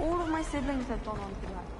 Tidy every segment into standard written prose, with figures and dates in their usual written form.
All of my siblings have gone on to that.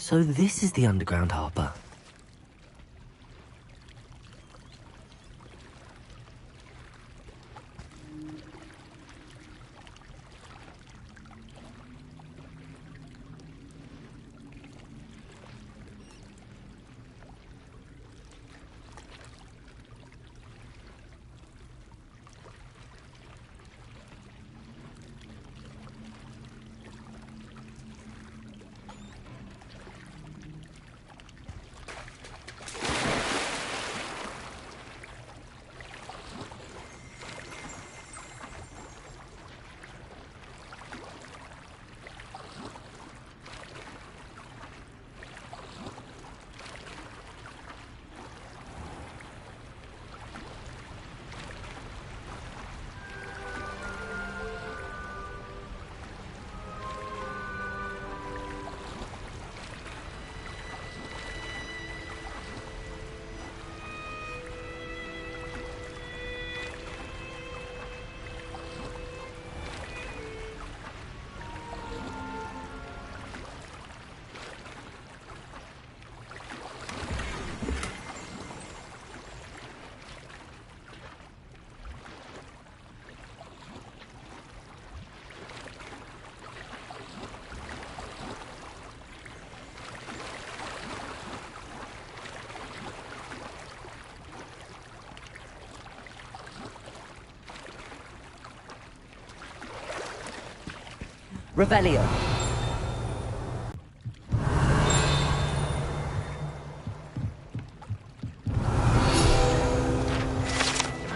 So this is the underground harbour. Revelio.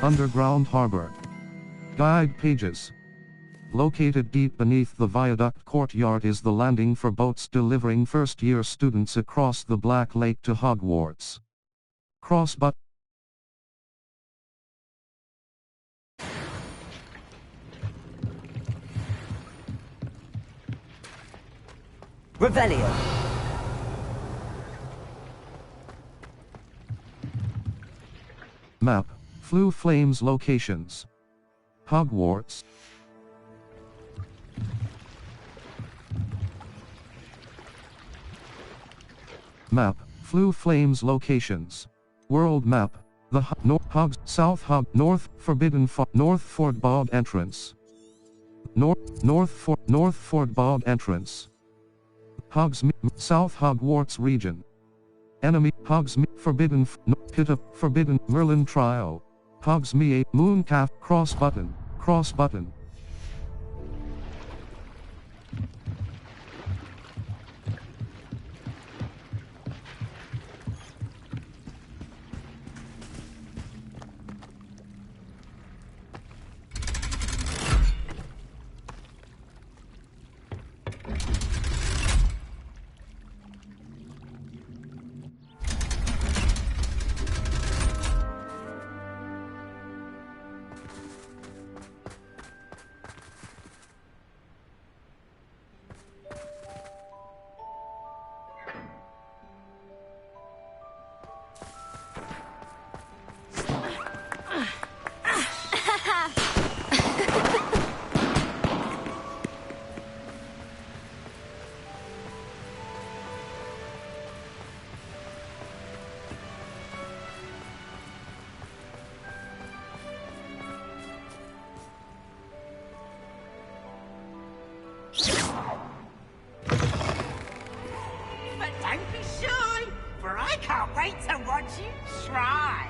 Underground Harbor. Guide pages. Located deep beneath the viaduct courtyard is the landing for boats delivering first-year students across the Black Lake to Hogwarts. Cross but Revelio. Map. Flue Flames locations. Hogwarts. Map. Flue Flames locations. World map. Hogs, South Hog, North, Forbidden North Fort Bob entrance. North Fort Bob entrance. South Hogwarts region. Enemy, Forbidden, Pit of, Forbidden, Merlin trial. Hogsmeade, Mooncalf, cross button. But don't be shy, for I can't wait to watch you try.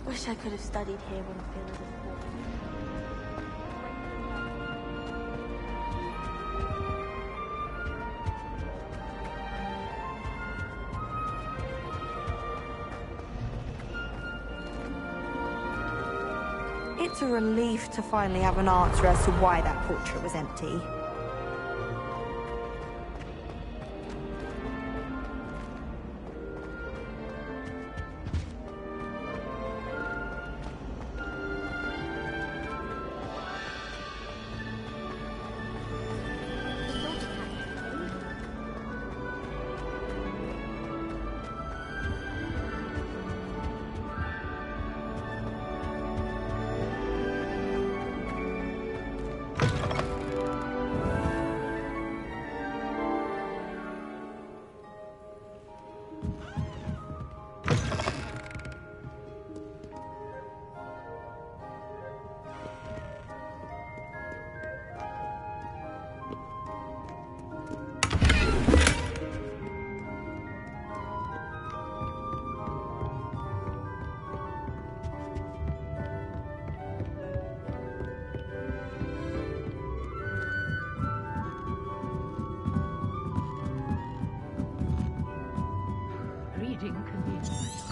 Wish I could have studied here when Phil was born. It's a relief to finally have an answer as to why that portrait was empty. Reading can be nice.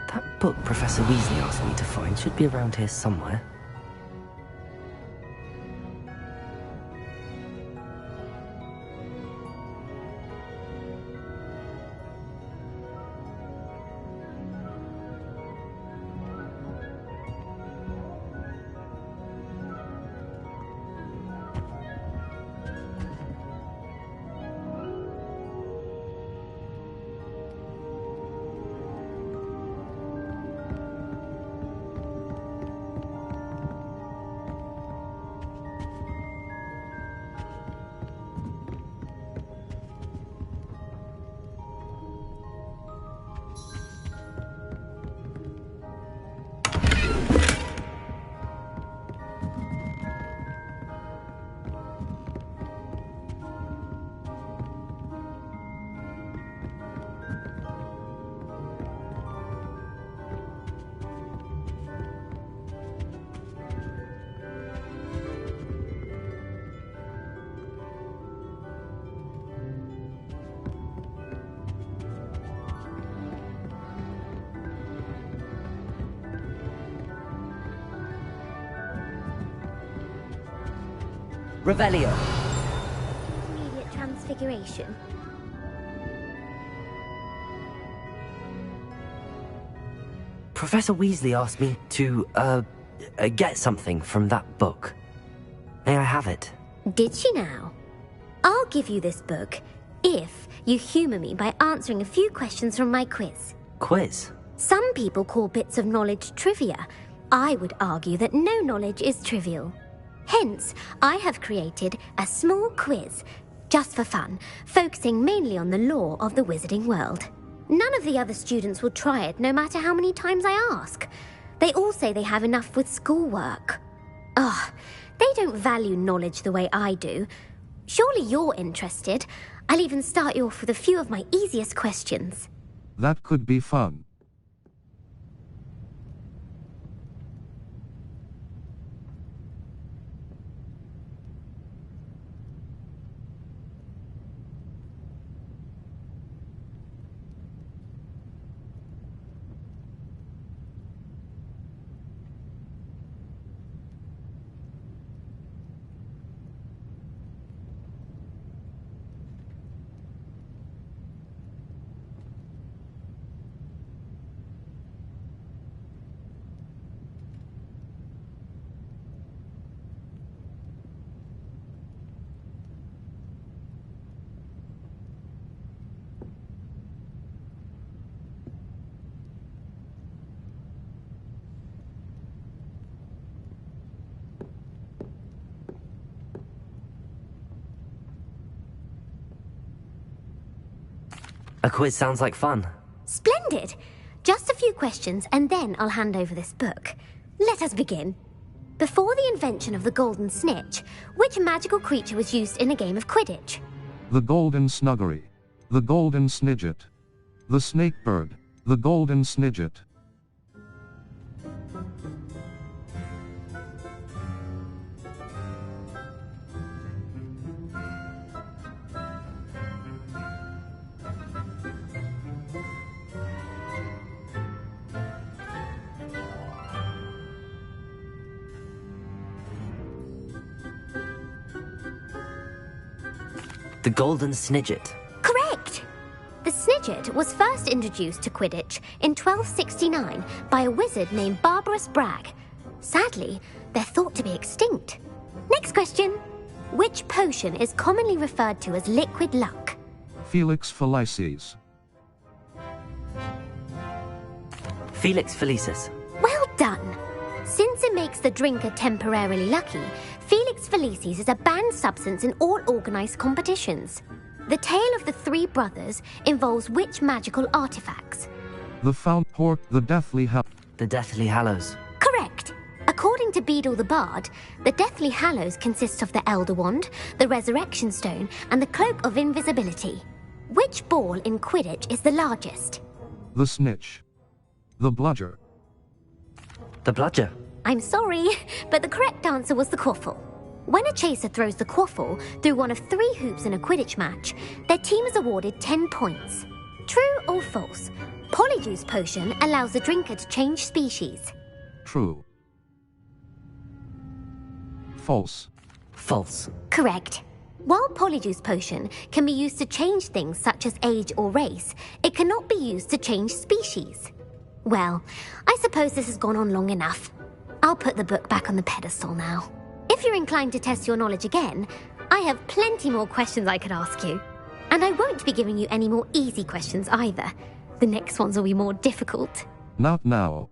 That book Professor Weasley asked me to find should be around here somewhere. Revelio. Immediate transfiguration. Professor Weasley asked me to, get something from that book. May I have it? Did she now? I'll give you this book if you humour me by answering a few questions from my quiz. Quiz? Some people call bits of knowledge trivia. I would argue that no knowledge is trivial. Hence, I have created a small quiz, just for fun, focusing mainly on the lore of the wizarding world. None of the other students will try it, no matter how many times I ask. They all say they have enough with schoolwork. Ugh, they don't value knowledge the way I do. Surely you're interested. I'll even start you off with a few of my easiest questions. That could be fun. A quiz sounds like fun. Splendid! Just a few questions and then I'll hand over this book. Let us begin. Before the invention of the golden snitch, which magical creature was used in a game of Quidditch? The golden snuggery. The golden snidget. The snake bird. The golden snidget. The Golden Snidget. Correct! The Snidget was first introduced to Quidditch in 1269 by a wizard named Barbarous Bragg. Sadly, they're thought to be extinct. Next question. Which potion is commonly referred to as liquid luck? Felix Felicis. Felix Felicis. Well done! Since it makes the drinker temporarily lucky, Felix Felicis is a banned substance in all organised competitions. The tale of the three brothers involves which magical artifacts? The Fount Port, the Deathly The Deathly Hallows. Correct! According to Beadle the Bard, the Deathly Hallows consists of the Elder Wand, the Resurrection Stone, and the Cloak of Invisibility. Which ball in Quidditch is the largest? The Snitch. The Bludger. The Bludger. I'm sorry, but the correct answer was the Quaffle. When a chaser throws the Quaffle through one of 3 hoops in a Quidditch match, their team is awarded 10 points. True or false? Polyjuice Potion allows the drinker to change species. True. False. False. Correct. While Polyjuice Potion can be used to change things such as age or race, it cannot be used to change species. Well, I suppose this has gone on long enough. I'll put the book back on the pedestal now. If you're inclined to test your knowledge again, I have plenty more questions I could ask you. And I won't be giving you any more easy questions either. The next ones will be more difficult. Not now.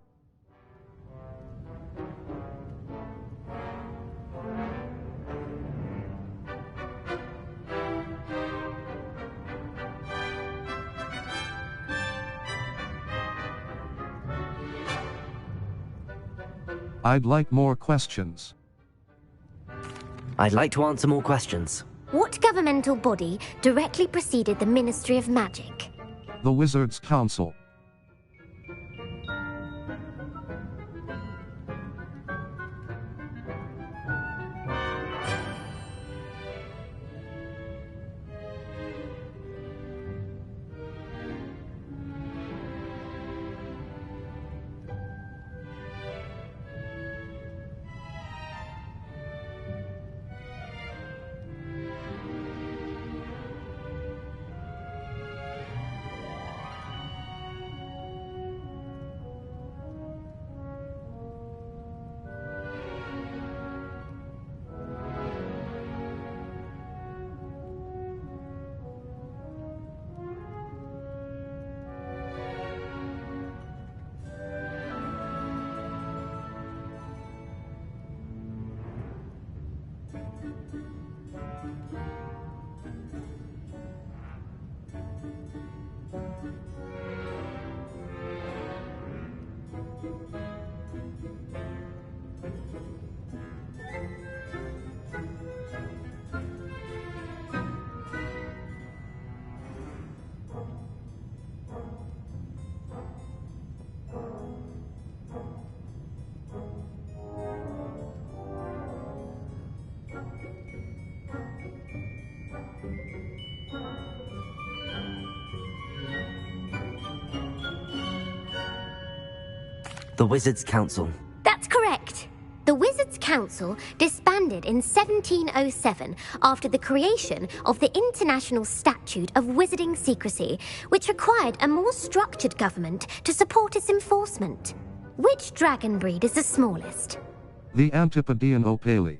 I'd like more questions. I'd like to answer more questions. What governmental body directly preceded the Ministry of Magic? The Wizards' Council. The Wizards' Council. That's correct. The Wizards' Council disbanded in 1707 after the creation of the International Statute of Wizarding Secrecy, which required a more structured government to support its enforcement. Which dragon breed is the smallest? The Antipodean Opale.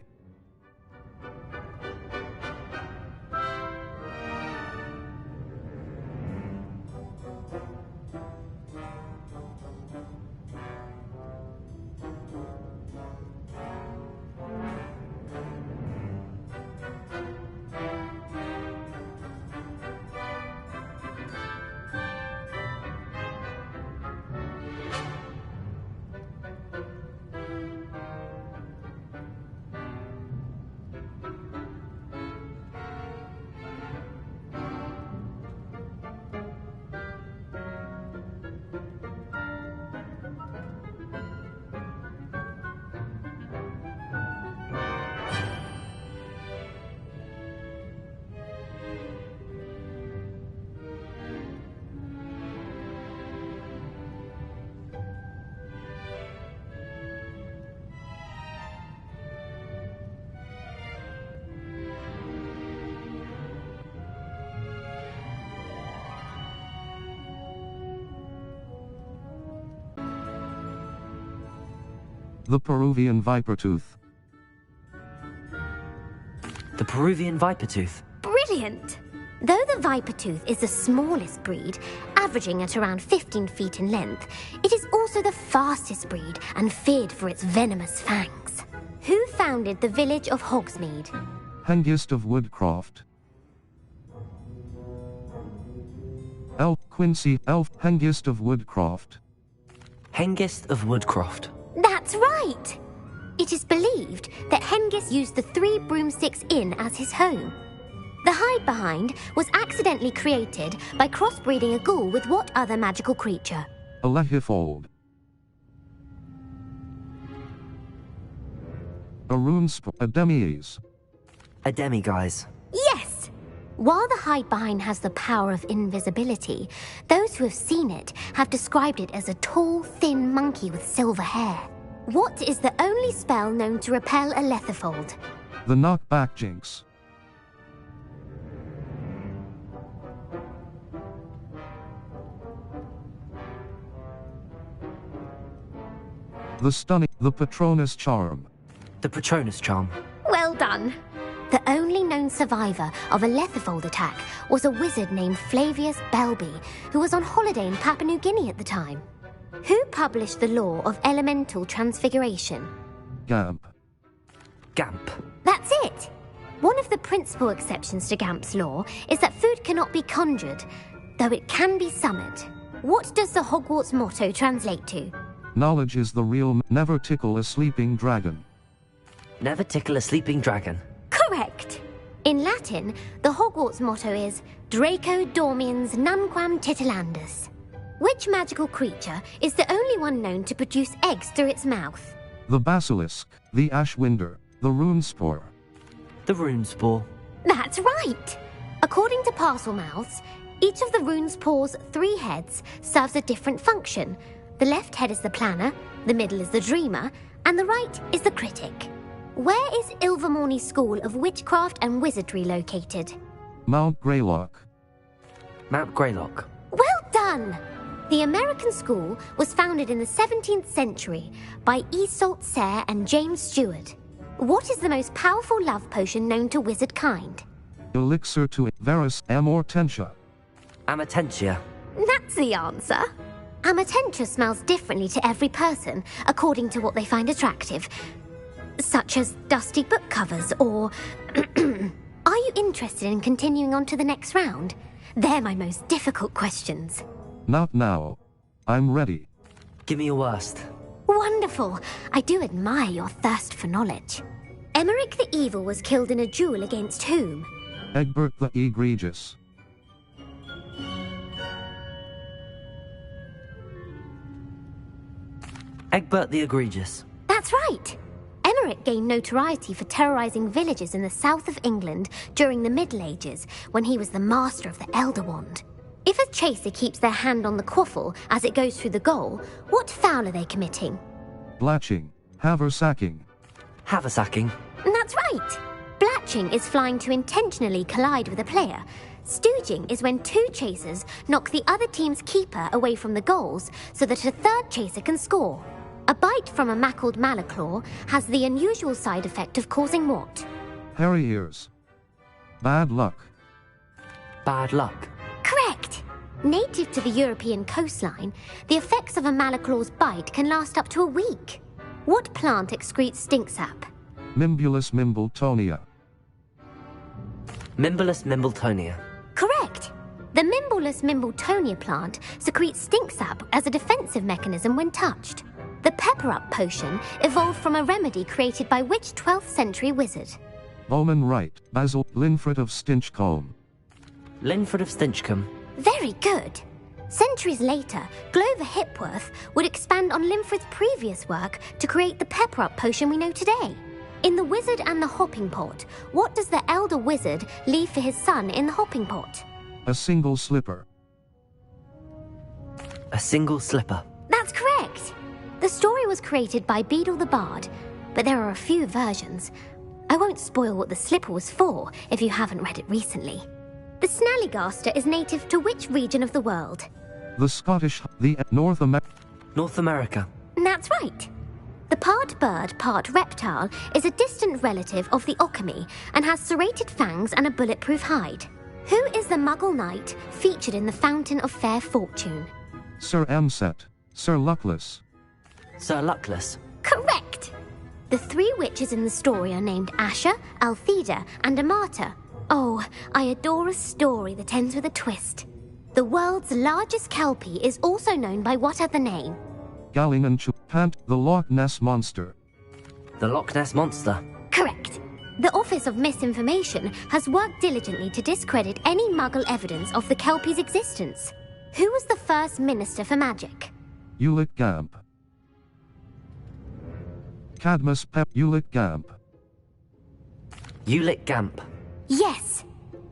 The Peruvian Vipertooth. The Peruvian Vipertooth. Brilliant! Though the Vipertooth is the smallest breed, averaging at around 15 feet in length, it is also the fastest breed and feared for its venomous fangs. Who founded the village of Hogsmeade? Hengist of Woodcroft. Elf Quincy Elf Hengist of Woodcroft. Hengist of Woodcroft. That's right! It is believed that Hengist used the Three Broomsticks Inn as his home. The hide-behind was accidentally created by crossbreeding a ghoul with what other magical creature? A Lehifold. A Runespoor. A Demiese. A demiguise. Yes! While the hide-behind has the power of invisibility, those who have seen it have described it as a tall, thin monkey with silver hair. What is the only spell known to repel a Lethifold? The Knockback Jinx. The Patronus Charm. The Patronus Charm. Well done! The only known survivor of a Lethifold attack was a wizard named Flavius Belby, who was on holiday in Papua New Guinea at the time. Who published the law of elemental transfiguration? Gamp. Gamp. That's it! One of the principal exceptions to Gamp's law is that food cannot be conjured, though it can be summoned. What does the Hogwarts motto translate to? Knowledge is the real. Never tickle a sleeping dragon. Never tickle a sleeping dragon. Correct! In Latin, the Hogwarts motto is Draco Dormiens Nunquam Titilandus. Which magical creature is the only one known to produce eggs through its mouth? The Basilisk. The Ashwinder. The Runespoor. The Runespoor. That's right! According to Parselmouths, each of the Runespoor's 3 heads serves a different function. The left head is the planner, the middle is the dreamer, and the right is the critic. Where is Ilvermorny School of Witchcraft and Wizardry located? Mount Greylock. Mount Greylock. Well done! The American school was founded in the 17th century by Iseult Sayre and James Stewart. What is the most powerful love potion known to wizard kind? Elixir to Varus Amortentia. Amatentia. That's the answer. Amatentia smells differently to every person, according to what they find attractive, such as dusty book covers or... Are you interested in continuing on to the next round? They're my most difficult questions. Not now. I'm ready. Give me your worst. Wonderful. I do admire your thirst for knowledge. Emeric the Evil was killed in a duel against whom? Egbert the Egregious. Egbert the Egregious. That's right. Emeric gained notoriety for terrorizing villages in the south of England during the Middle Ages when he was the master of the Elder Wand. If a chaser keeps their hand on the quaffle as it goes through the goal, what foul are they committing? Blatching. Haversacking. Haversacking. That's right. Blatching is flying to intentionally collide with a player. Stooging is when two chasers knock the other team's keeper away from the goals so that a third chaser can score. A bite from a mackled malaclaw has the unusual side effect of causing what? Hairy ears. Bad luck. Bad luck. Correct. Native to the European coastline, the effects of a malaclaw's bite can last up to a week. What plant excretes stink sap? Mimbulus mimbletonia. Mimbulus mimbletonia. Correct. The Mimbulus mimbletonia plant secretes stink sap as a defensive mechanism when touched. The pepper-up potion evolved from a remedy created by which 12th century wizard? Bowman Wright. Basil Linford of Stinchcombe. Linford of Stinchcombe. Very good. Centuries later, Glover Hipworth would expand on Linford's previous work to create the pepper-up potion we know today. In The Wizard and the Hopping Pot, what does the elder wizard leave for his son in the hopping pot? A single slipper. A single slipper. That's correct. The story was created by Beadle the Bard, but there are a few versions. I won't spoil what the slipper was for if you haven't read it recently. The Snallygaster is native to which region of the world? The Scottish. The North America. North America. That's right. The part bird, part reptile is a distant relative of the Occamy and has serrated fangs and a bulletproof hide. Who is the Muggle knight featured in the Fountain of Fair Fortune? Sir Amset. Sir Luckless. Sir Luckless. Correct! The three witches in the story are named Asher, Altheda, and Amata. Oh, I adore a story that ends with a twist. The world's largest kelpie is also known by what other name? Gallingan Pant. The Loch Ness Monster. The Loch Ness Monster. Correct. The Office of Misinformation has worked diligently to discredit any Muggle evidence of the kelpie's existence. Who was the first Minister for Magic? Hewlett Gamp. Cadmus Pep. Hewlett Gamp. Hewlett Gamp. Yes.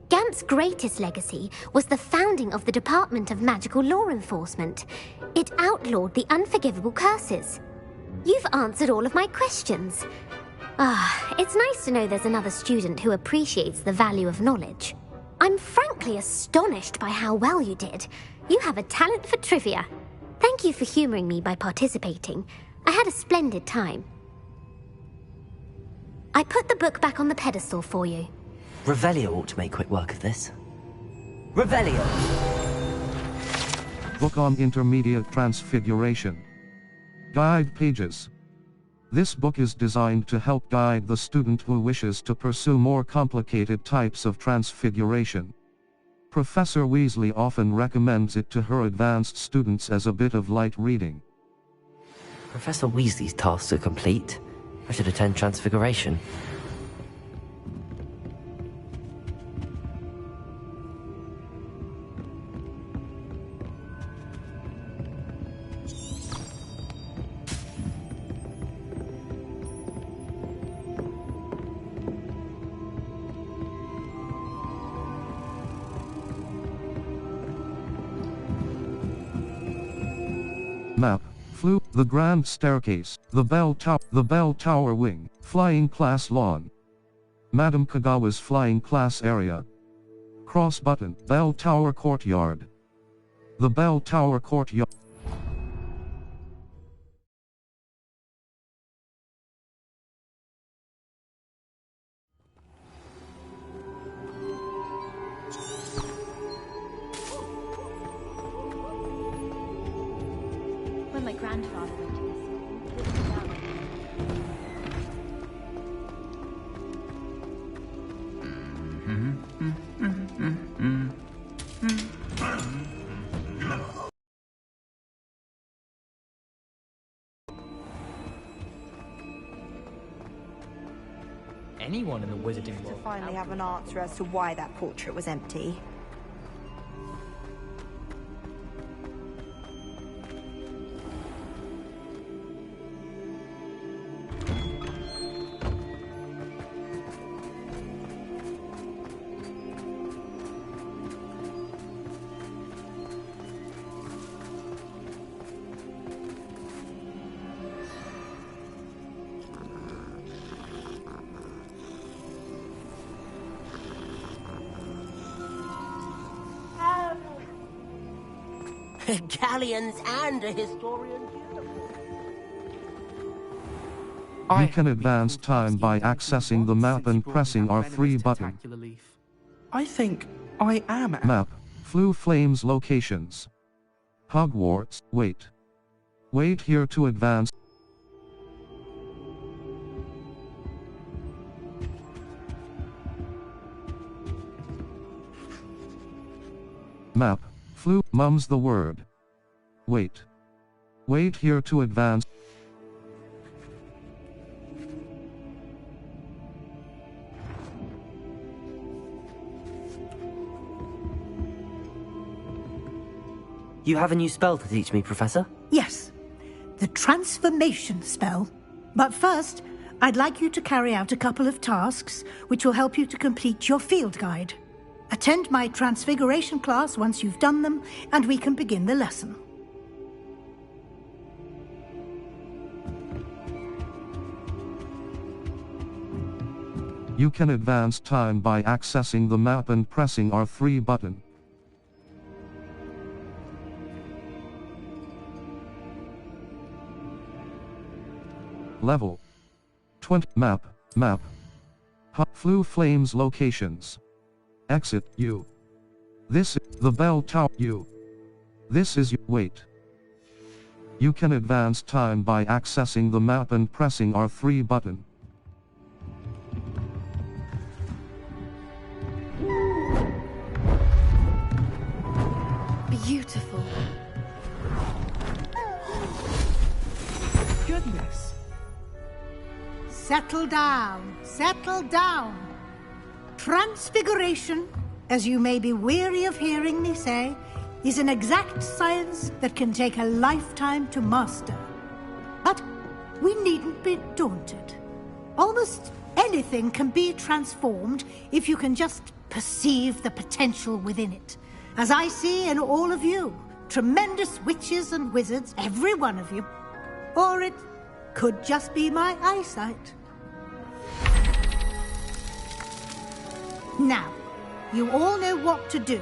Gamp's greatest legacy was the founding of the Department of Magical Law Enforcement. It outlawed the unforgivable curses. You've answered all of my questions. It's nice to know there's another student who appreciates the value of knowledge. I'm frankly astonished by how well you did. You have a talent for trivia. Thank you for humoring me by participating. I had a splendid time. I put the book back on the pedestal for you. Revelio ought to make quick work of this. Revelio! Book on Intermediate Transfiguration. Guide pages. This book is designed to help guide the student who wishes to pursue more complicated types of transfiguration. Professor Weasley often recommends it to her advanced students as a bit of light reading. Professor Weasley's tasks are complete. I should attend Transfiguration. Map. Flue. The Grand Staircase. The Bell Tower Wing. Flying Class Lawn. Madame Kagawa's Flying Class Area. Cross Button. Bell Tower Courtyard. The Bell Tower Courtyard. When my grandfather went to this school, Anyone in the wizarding To world. finally have an answer as to why that portrait was empty. Galleons and a historian. You can advance time by accessing the map and pressing R3 button. I think I am. Map. Flu Flames locations. Hogwarts. Wait. Wait here to advance. Map. Flu. Mum's the word. Wait. Wait here to advance. You have a new spell to teach me, Professor? Yes, the transformation spell. But first, I'd like you to carry out a couple of tasks which will help you to complete your field guide. Attend my transfiguration class once you've done them, and we can begin the lesson. You can advance time by accessing the map and pressing R3 button. Level 20. Map. Flu Flames locations. Exit U. This is the bell tower U. This is wait. You can advance time by accessing the map and pressing R3 button. Beautiful. Goodness. Settle down, settle down. Transfiguration, as you may be weary of hearing me say, is an exact science that can take a lifetime to master. But we needn't be daunted. Almost anything can be transformed if you can just perceive the potential within it. As I see in all of you, tremendous witches and wizards, every one of you. Or it could just be my eyesight. Now, you all know what to do.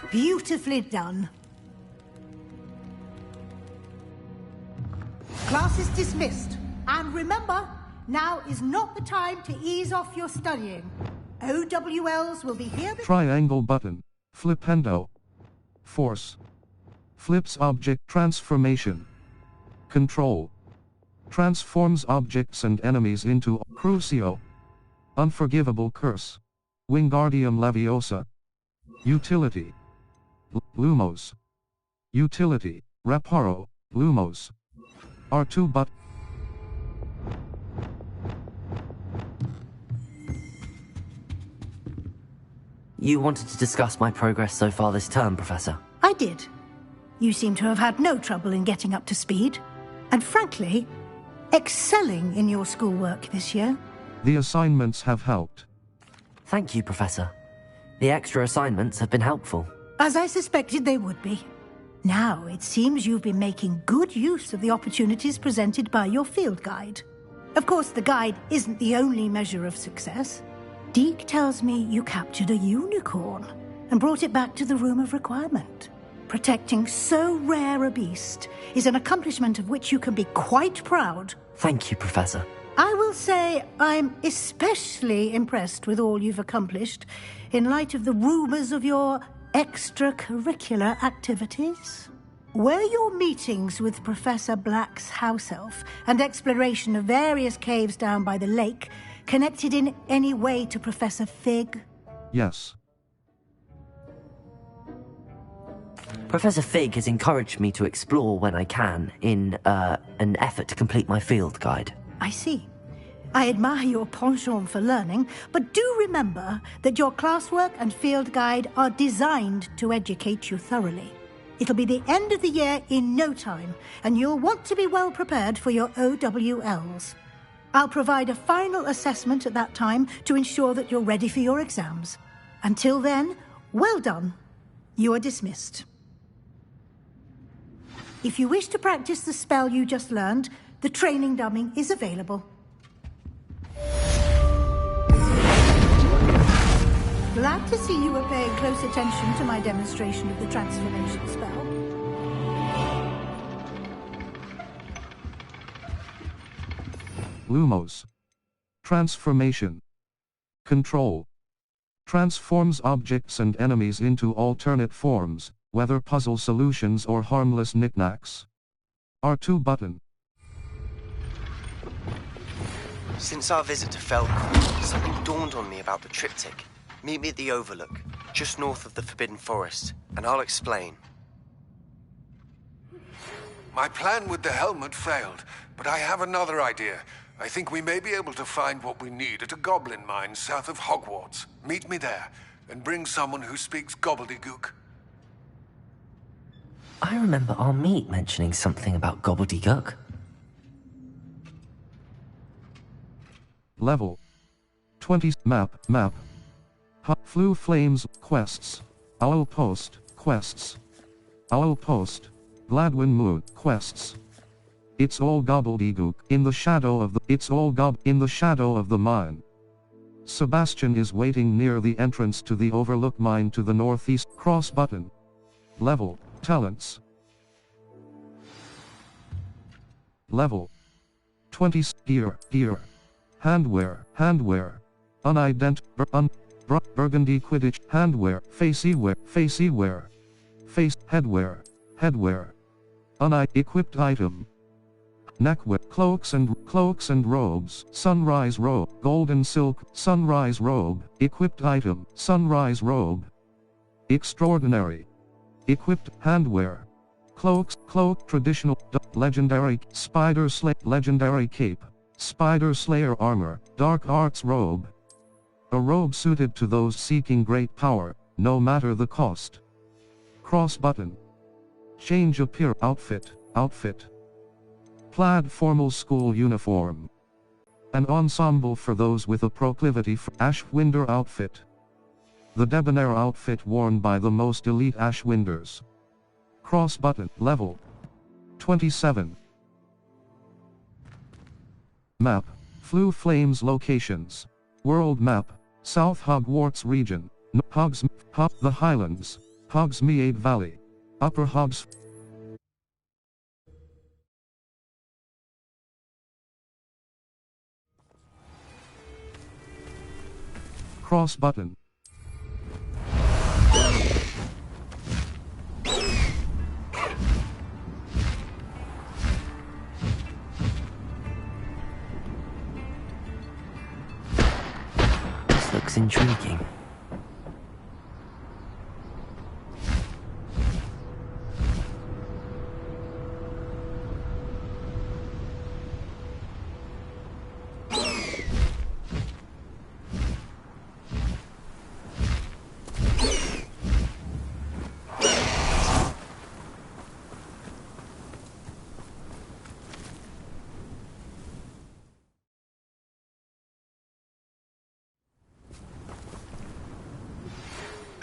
Beautifully done. Class is dismissed. And remember, now is not the time to ease off your studying. OWLs will be here. Triangle button. Flipendo. Force. Flips object transformation. Control. Transforms objects and enemies into Crucio. Unforgivable curse. Wingardium Leviosa. Utility. Lumos. Utility. Reparo. Lumos. R2 but. You wanted to discuss my progress so far this term, Professor? I did. You seem to have had no trouble in getting up to speed. And frankly, excelling in your schoolwork this year. The assignments have helped. Thank you, Professor. The extra assignments have been helpful. As I suspected they would be. Now, it seems you've been making good use of the opportunities presented by your field guide. Of course, the guide isn't the only measure of success. Deke tells me you captured a unicorn and brought it back to the Room of Requirement. Protecting so rare a beast is an accomplishment of which you can be quite proud. Thank you, Professor. I will say I'm especially impressed with all you've accomplished in light of the rumors of your extracurricular activities. Were your meetings with Professor Black's house elf and exploration of various caves down by the lake connected in any way to Professor Fig? Yes. Professor Fig has encouraged me to explore when I can in an effort to complete my field guide. I see. I admire your penchant for learning, but do remember that your classwork and field guide are designed to educate you thoroughly. It'll be the end of the year in no time, and you'll want to be well prepared for your OWLs. I'll provide a final assessment at that time to ensure that you're ready for your exams. Until then, well done. You are dismissed. If you wish to practice the spell you just learned, the training dummy is available. Glad to see you were paying close attention to my demonstration of the transformation spell. Lumos. Transformation. Control. Transforms objects and enemies into alternate forms, whether puzzle solutions or harmless knickknacks. R2 button. Since our visit to Feldcroft, something dawned on me about the triptych. Meet me at the Overlook, just north of the Forbidden Forest, and I'll explain. My plan with the helmet failed, but I have another idea. I think we may be able to find what we need at a goblin mine south of Hogwarts. Meet me there, and bring someone who speaks gobbledygook. I remember our meet mentioning something about gobbledygook. Level 20. Map. Flew Flames, quests. Owl Post, quests. Owl Post. Gladwin Mood, quests. It's all gobbledygook, in the shadow of the mine. Sebastian is waiting near the entrance to the Overlook mine to the northeast. Cross button. Level, talents. Level 20. Gear. Handwear. Burgundy Quidditch, handwear, faceywear. Headwear. Equipped item. Neckwear, cloaks and robes, sunrise robe, golden silk, sunrise robe, equipped item, sunrise robe. Extraordinary. Equipped, handwear. Cloak, traditional, legendary, legendary cape, spider slayer armor, dark arts robe. A robe suited to those seeking great power, no matter the cost. Cross button. Change outfit. Plaid formal school uniform. An ensemble for those with a proclivity for Ashwinder outfit. The debonair outfit worn by the most elite Ashwinders. Cross button. Level 27. Map. Flew Flames locations. World map. South Hogwarts region. The Highlands. Hogsmeade Valley. Upper Hogs. Cross button. This looks intriguing.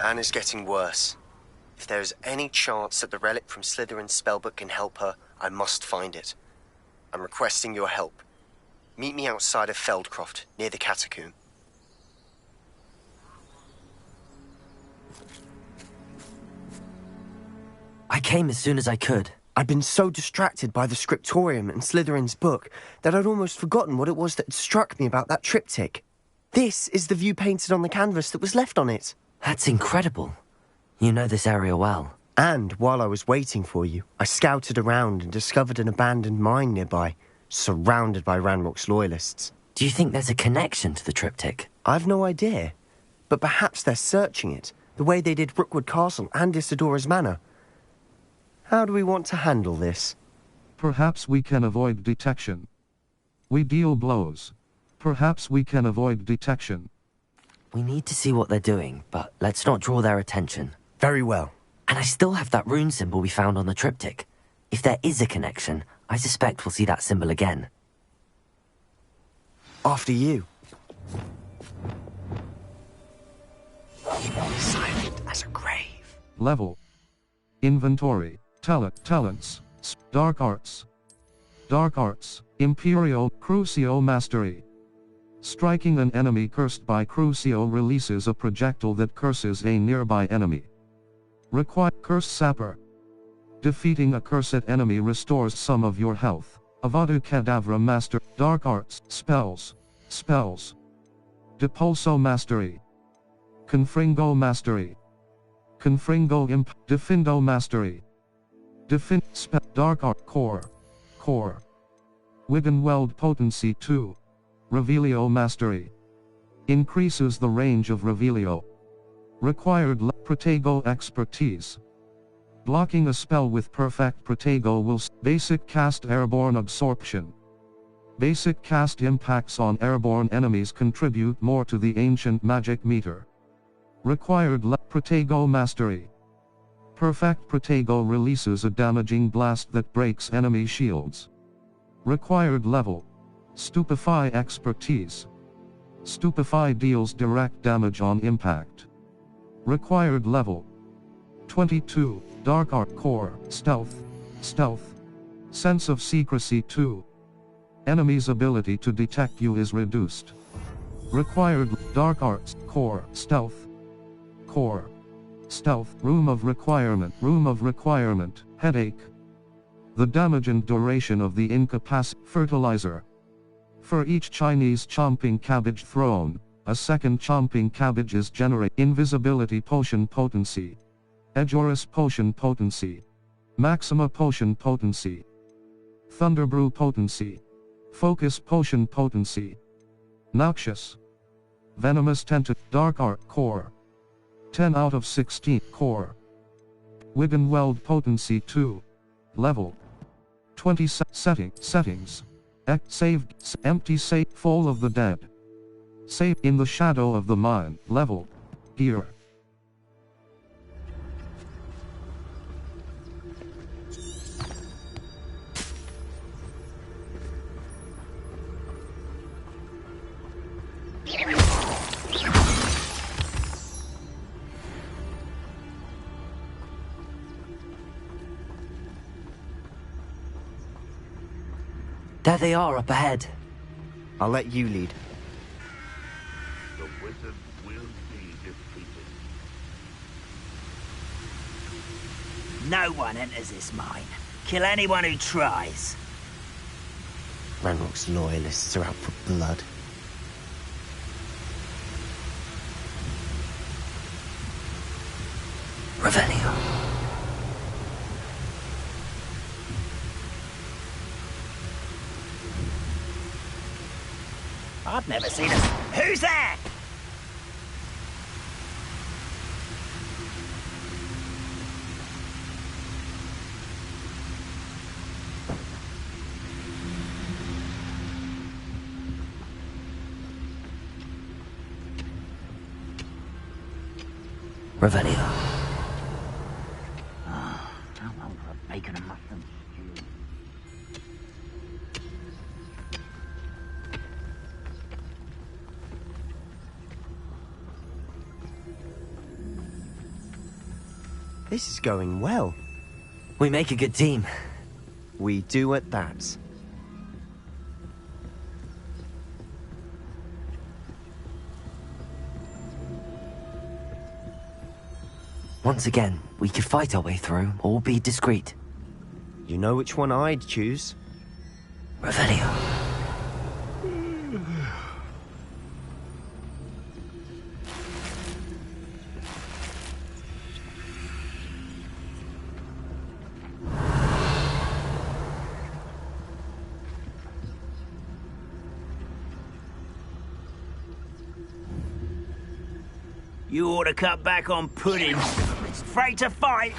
Anne is getting worse. If there is any chance that the relic from Slytherin's spellbook can help her, I must find it. I'm requesting your help. Meet me outside of Feldcroft, near the catacomb. I came as soon as I could. I'd been so distracted by the scriptorium and Slytherin's book that I'd almost forgotten what it was that had struck me about that triptych. This is the view painted on the canvas that was left on it. That's incredible. You know this area well. And while I was waiting for you, I scouted around and discovered an abandoned mine nearby, surrounded by Ranrock's loyalists. Do you think there's a connection to the triptych? I've no idea. But perhaps they're searching it, the way they did Rookwood Castle and Isidora's Manor. How do we want to handle this? Perhaps we can avoid detection. We deal blows. Perhaps we can avoid detection. We need to see what they're doing, but let's not draw their attention. Very well. And I still have that rune symbol we found on the triptych. If there is a connection, I suspect we'll see that symbol again. After you. Silent as a grave. Level. Inventory. Talents. Dark Arts. Dark Arts. Imperial Crucio Mastery. Striking an enemy cursed by Crucio releases a projectile that curses a nearby enemy. Require Curse Sapper. Defeating a cursed enemy restores some of your health. Avada Kedavra Master. Dark Arts. Spells. Depulso Mastery. Confringo Mastery. Confringo Imp. Defindo Mastery. Dark Art Core. Wiggenweld Potency 2. Revelio Mastery. Increases the range of Revelio. Required Protego Expertise. Blocking a spell with Perfect Protego will Basic Cast Airborne Absorption. Basic cast impacts on airborne enemies contribute more to the ancient magic meter. Required Protego Mastery. Perfect Protego releases a damaging blast that breaks enemy shields. Required level. Stupefy Expertise. Stupefy deals direct damage on impact. Required level. 22. Dark Art Core. Stealth. Sense of Secrecy 2. Enemy's ability to detect you is reduced. Required Dark Arts Core. Stealth. Room of Requirement. Headache. The damage and duration of the fertilizer. For each Chinese chomping cabbage thrown, a second chomping cabbage is generated. Invisibility Potion Potency. Ejoris Potion Potency. Maxima Potion Potency. Thunderbrew Potency. Focus Potion Potency. Noxious. Venomous Dark Art Core. 10 out of 16 Core. Wiggenweld Potency 2. Level. 20 Settings. Save. Empty save. Fall of the Dead. Save in the Shadow of the Mind. Level. Gear. There they are up ahead. I'll let you lead. The wizard will be defeated. No one enters this mine. Kill anyone who tries. Ranrock's loyalists are out for blood. Revelio. I've never seen us. Who's there? Revelio. I'm hungry for bacon and mushroom stew. This is going well. We make a good team. We do at that. Once again, we could fight our way through, or be discreet. You know which one I'd choose? Revelio. You ought to cut back on pudding. Afraid to fight.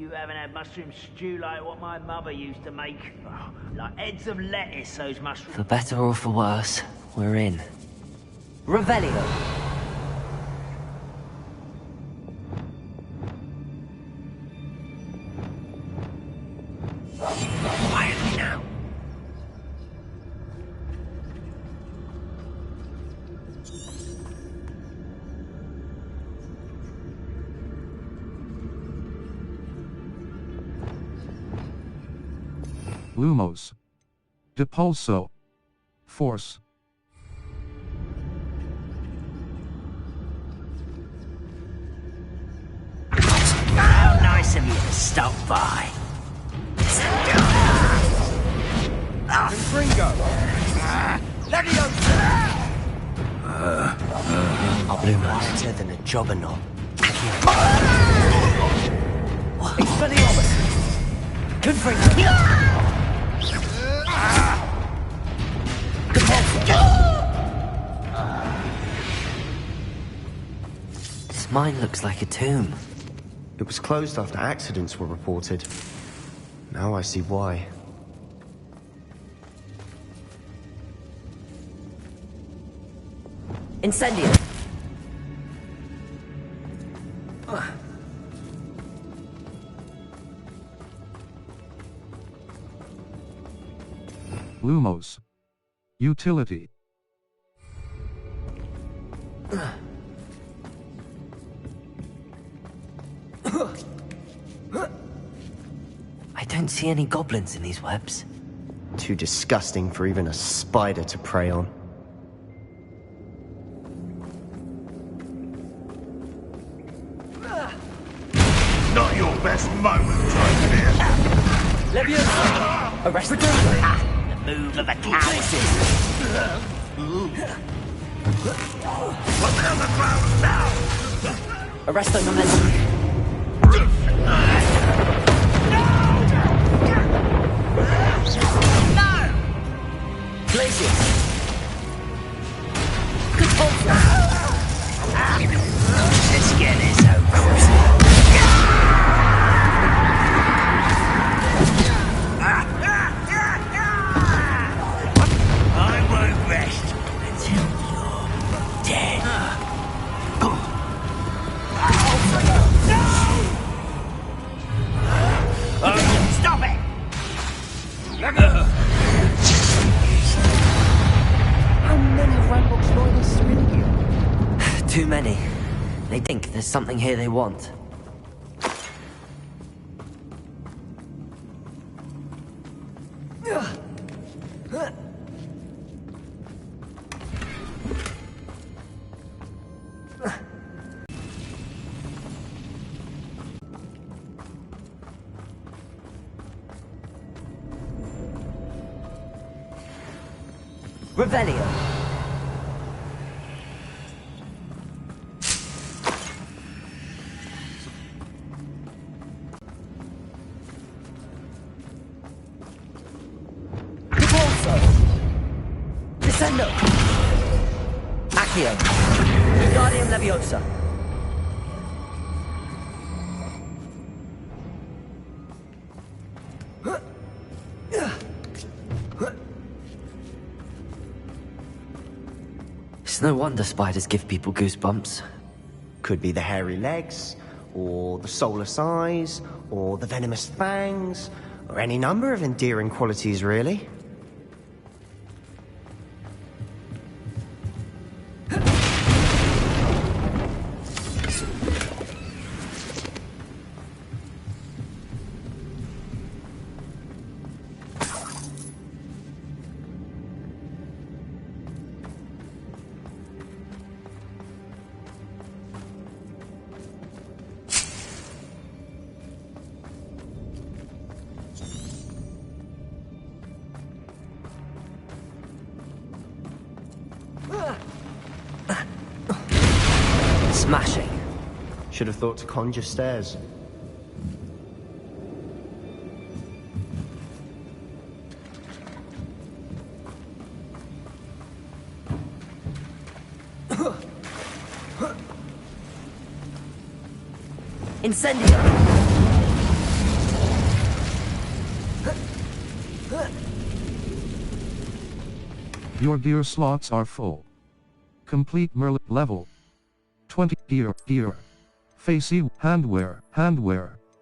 You haven't had mushroom stew like what my mother used to make. Oh, like heads of lettuce, those mushrooms. For better or for worse, we're in. Revelio! Quietly now. Lumos. Depulso. Force. How nice of you to stop by. Confringo! Leviosa! Lumos. Better than a jobberknoll. Expelliarmus! Confringo! This mine looks like a tomb. It was closed after accidents were reported. Now I see why. Incendio! Lumos. Utility. I don't see any goblins in these webs. Too disgusting for even a spider to prey on. Not your best moment, I fear. Leviosa! Arrest the Move of a cow. Put me on the ground now! Arrest the momentum. Glacier! Let's get this over with. I won't rest until you're dead. Stop it! How many Rambox loyalists are in here? Too many. They think there's something here they want. Revelio. Descendo! Accio! Wingardium Leviosa! It's no wonder spiders give people goosebumps. Could be the hairy legs, or the soulless eyes, or the venomous fangs, or any number of endearing qualities, really. Smashing. Should have thought to conjure stairs. Incendio! Your gear slots are full. Complete Merlin level 20. Gear. Facey handwear.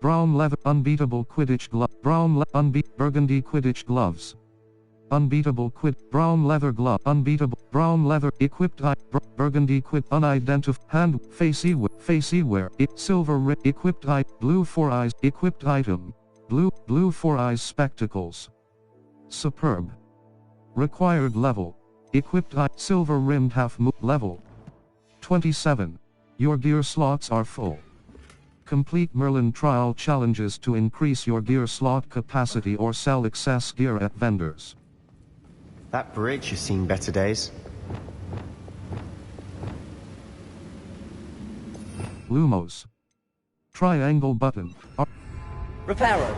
Brown leather unbeatable Quidditch glove. Burgundy Quidditch gloves. Unbeatable brown leather glove. Unbeatable brown leather equipped burgundy unidentified hand facey wear silver equipped blue 4 eyes equipped item blue 4 eyes spectacles. Superb. Required level equipped silver rimmed half level 27. Your gear slots are full. Complete Merlin trial challenges to increase your gear slot capacity or sell excess gear at vendors. That bridge has seen better days. Lumos. Triangle button. Reparo.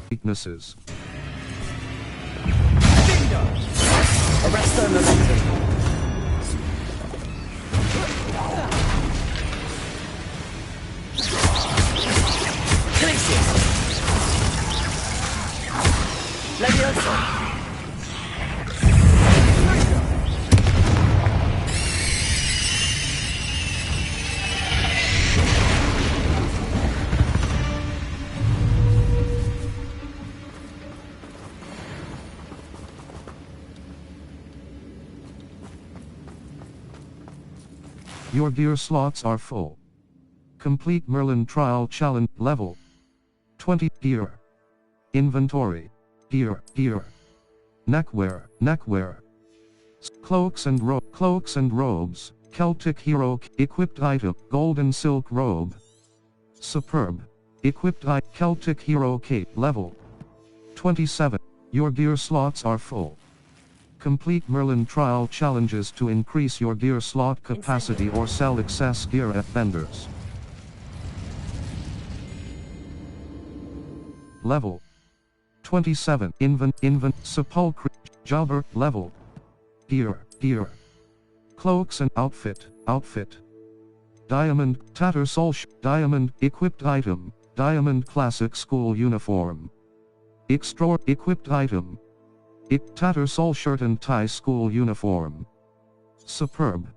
Weaknesses. Arresto momentum. Leviosa. Your gear slots are full. Complete Merlin trial challenge level 20. Gear. Inventory. Gear. Neckwear. Cloaks and robes. Celtic hero equipped item. Golden silk robe. Superb. Equipped Celtic hero cape level 27. Your gear slots are full. Complete Merlin trial challenges to increase your gear slot capacity or sell excess gear at vendors. Level 27. Sepulchre Jobber level. Gear. Cloaks and outfit. Diamond Tattersall diamond equipped item. Diamond classic school uniform. Extra equipped item. Tattersall shirt and tie school uniform. Superb.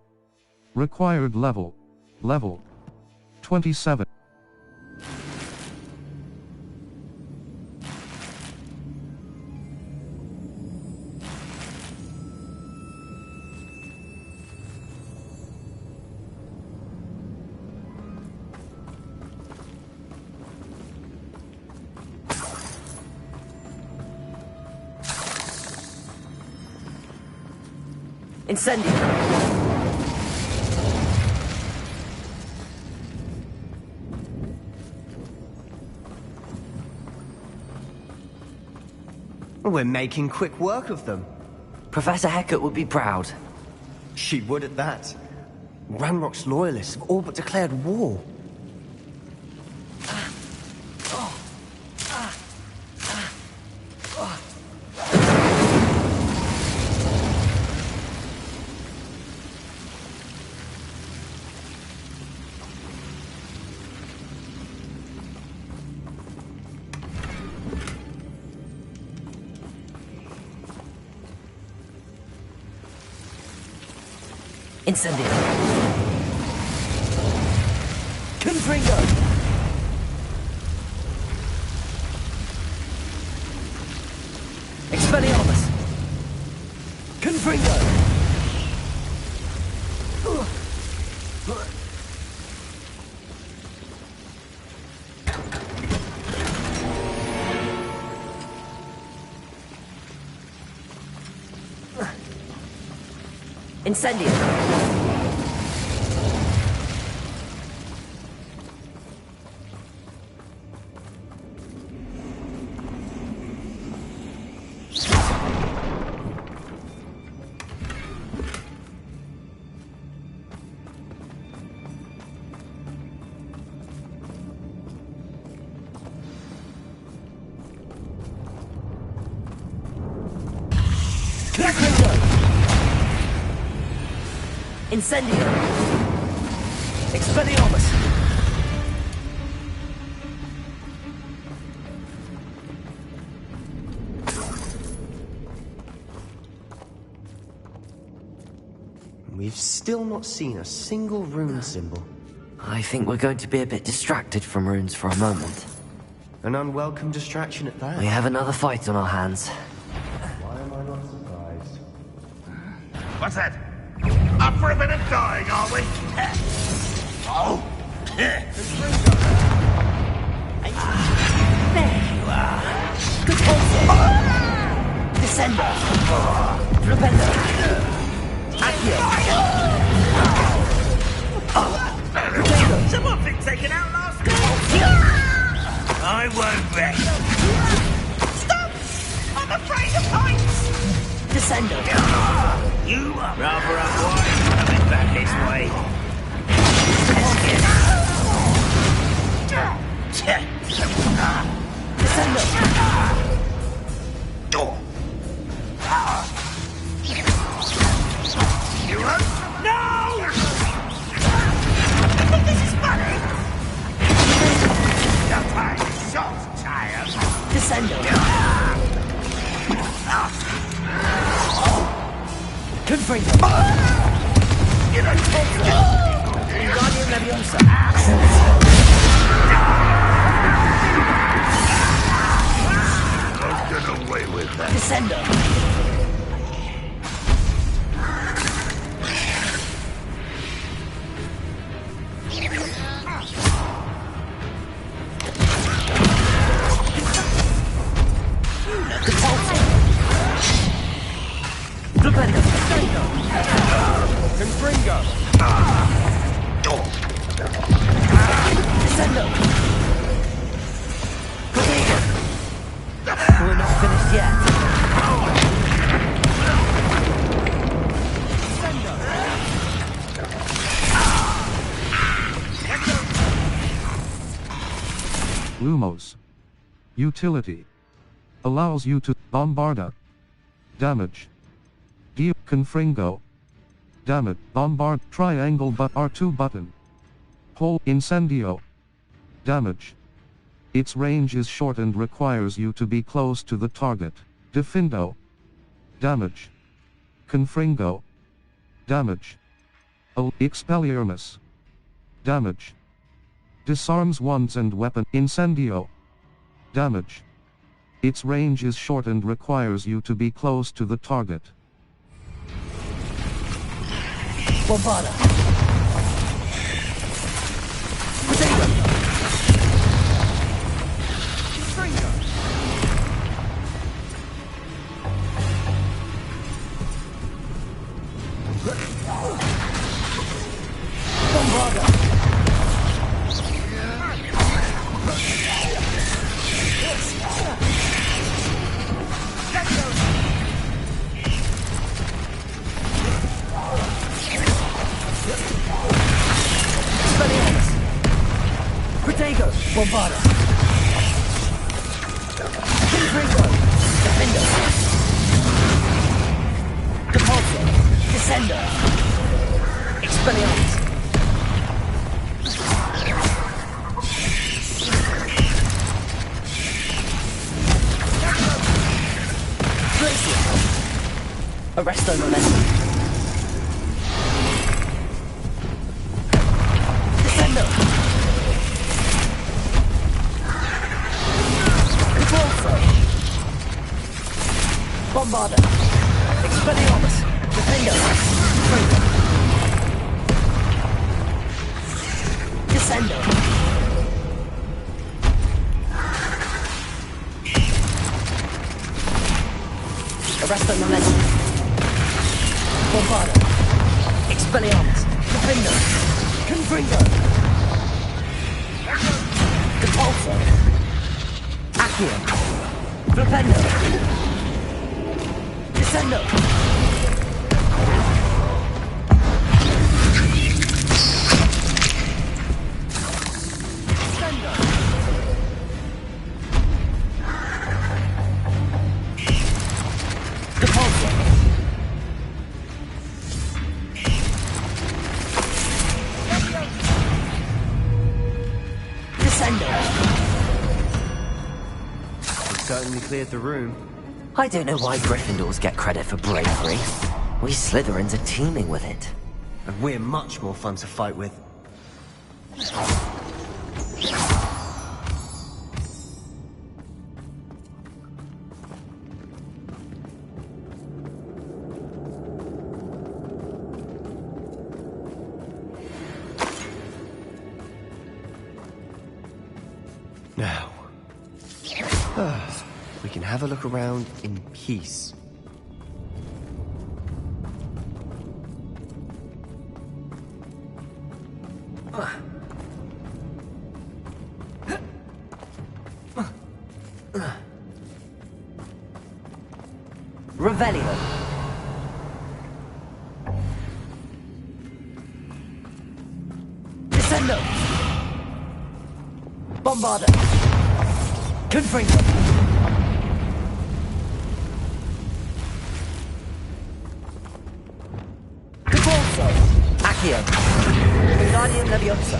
Required level 27. Incendio. We're making quick work of them. Professor Hecat would be proud. She would at that. Ranrock's loyalists have all but declared war. Incendio. Confringo. Expelliarmus. Confringo. Incendio. Incendio! Expelliarmus! We've still not seen a single rune symbol. I think we're going to be a bit distracted from runes for a moment. An unwelcome distraction at that. We have another fight on our hands. Why am I not surprised? What's that? Up for a bit of dying, are we? Oh! There you are. Good pulse! Descender! Repender! Accio! Someone been taken out last night. I won't rest. Stop! I'm afraid of heights. Descender! You are rather unwise coming back this way. Descender! You won't? No! I think this is funny. The time shot, child. Descender! Confringo! You don't take it. Guardian Leviosa! Don't get away with that. Descender! Flipendo! Confringo! Descendo! We're not finished yet. Lumos. Utility. Allows you to bombarda. Damage. Give Confringo. Damage. Bombard. Triangle but R2 button. Hole. Incendio. Damage. Its range is short and requires you to be close to the target. Defindo. Damage. Confringo. Damage. Expelliarmus. Damage. Disarms wands and weapon. Incendio. Damage. Its range is short and requires you to be close to the target. Bombarda! Potato! Bombarda! Expelliarmus! Protego! Bombarda! Confringo! Defendo! Depulso! Descendo! Expelliarmus! Glacier! Arresto momentum! Descendo! Depulso! Bombarda! Expelliarmus! Defendo! Confringo! Descendo! Arresto momentum! Bombarda! Expelliarmus! Defendo! Confringo! Depulso! Accio! Flipendo! Descendo! Depulso! certainly cleared the room. I don't know why Gryffindors get credit for bravery. We Slytherins are teeming with it. And we're much more fun to fight with. Now, we can have a look around in peace. Revelio. Descendo. Bombarda. Confringo. Cabalso. Accio. Wingardium Leviosa.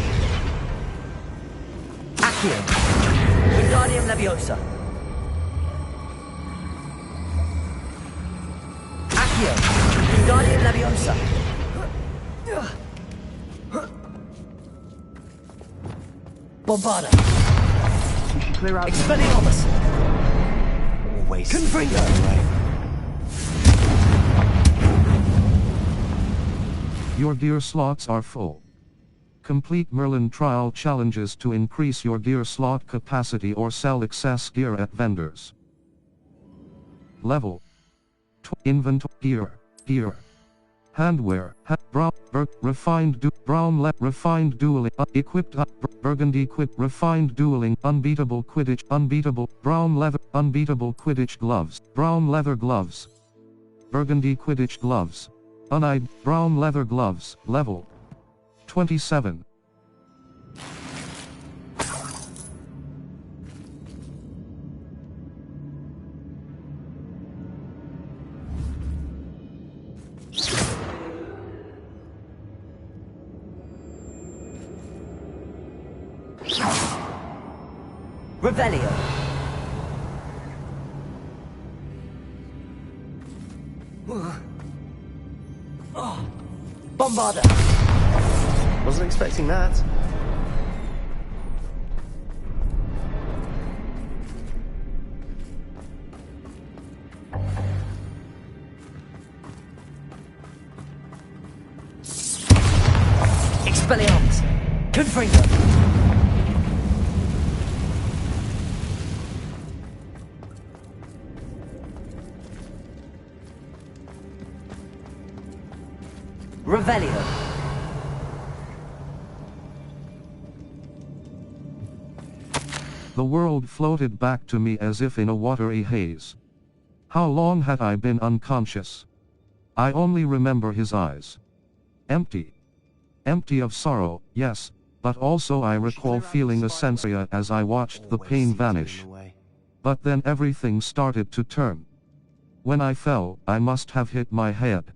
Accio. Wingardium Leviosa. Accio. Wingardium Leviosa. Bombarda. Clear out. Expelliarmus. Always. Confringo. Your gear slots are full. Complete Merlin trial challenges to increase your gear slot capacity or sell excess gear at vendors. Level. Inventory. Gear. Handwear. Refined dueling. Equipped. Burgundy refined dueling. Unbeatable Quidditch. Unbeatable. Brown leather. Unbeatable Quidditch gloves. Brown leather gloves. Burgundy Quidditch gloves. Uneyed. Brown leather gloves. Level 27. Revelio. Bombarda. Wasn't expecting that. Expelliarmus. Confringo. Revelio. The world floated back to me as if in a watery haze. How long had I been unconscious? I only remember his eyes. Empty. Empty of sorrow, yes, but also I recall feeling a sensoria as I watched the pain vanish. But then everything started to turn. When I fell, I must have hit my head.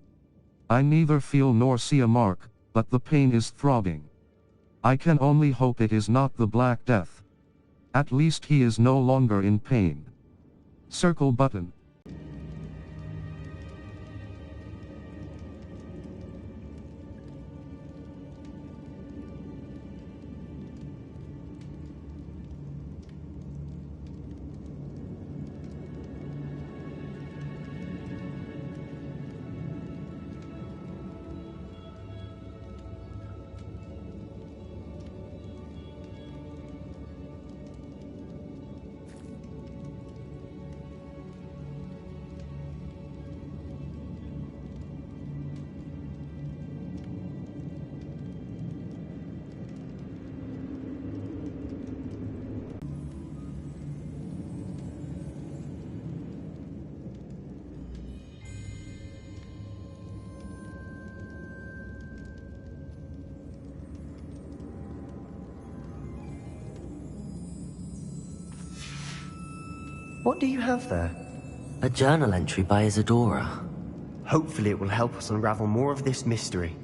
I neither feel nor see a mark, but the pain is throbbing. I can only hope it is not the Black Death. At least he is no longer in pain. Circle button. What do you have there? A journal entry by Isadora. Hopefully it will help us unravel more of this mystery.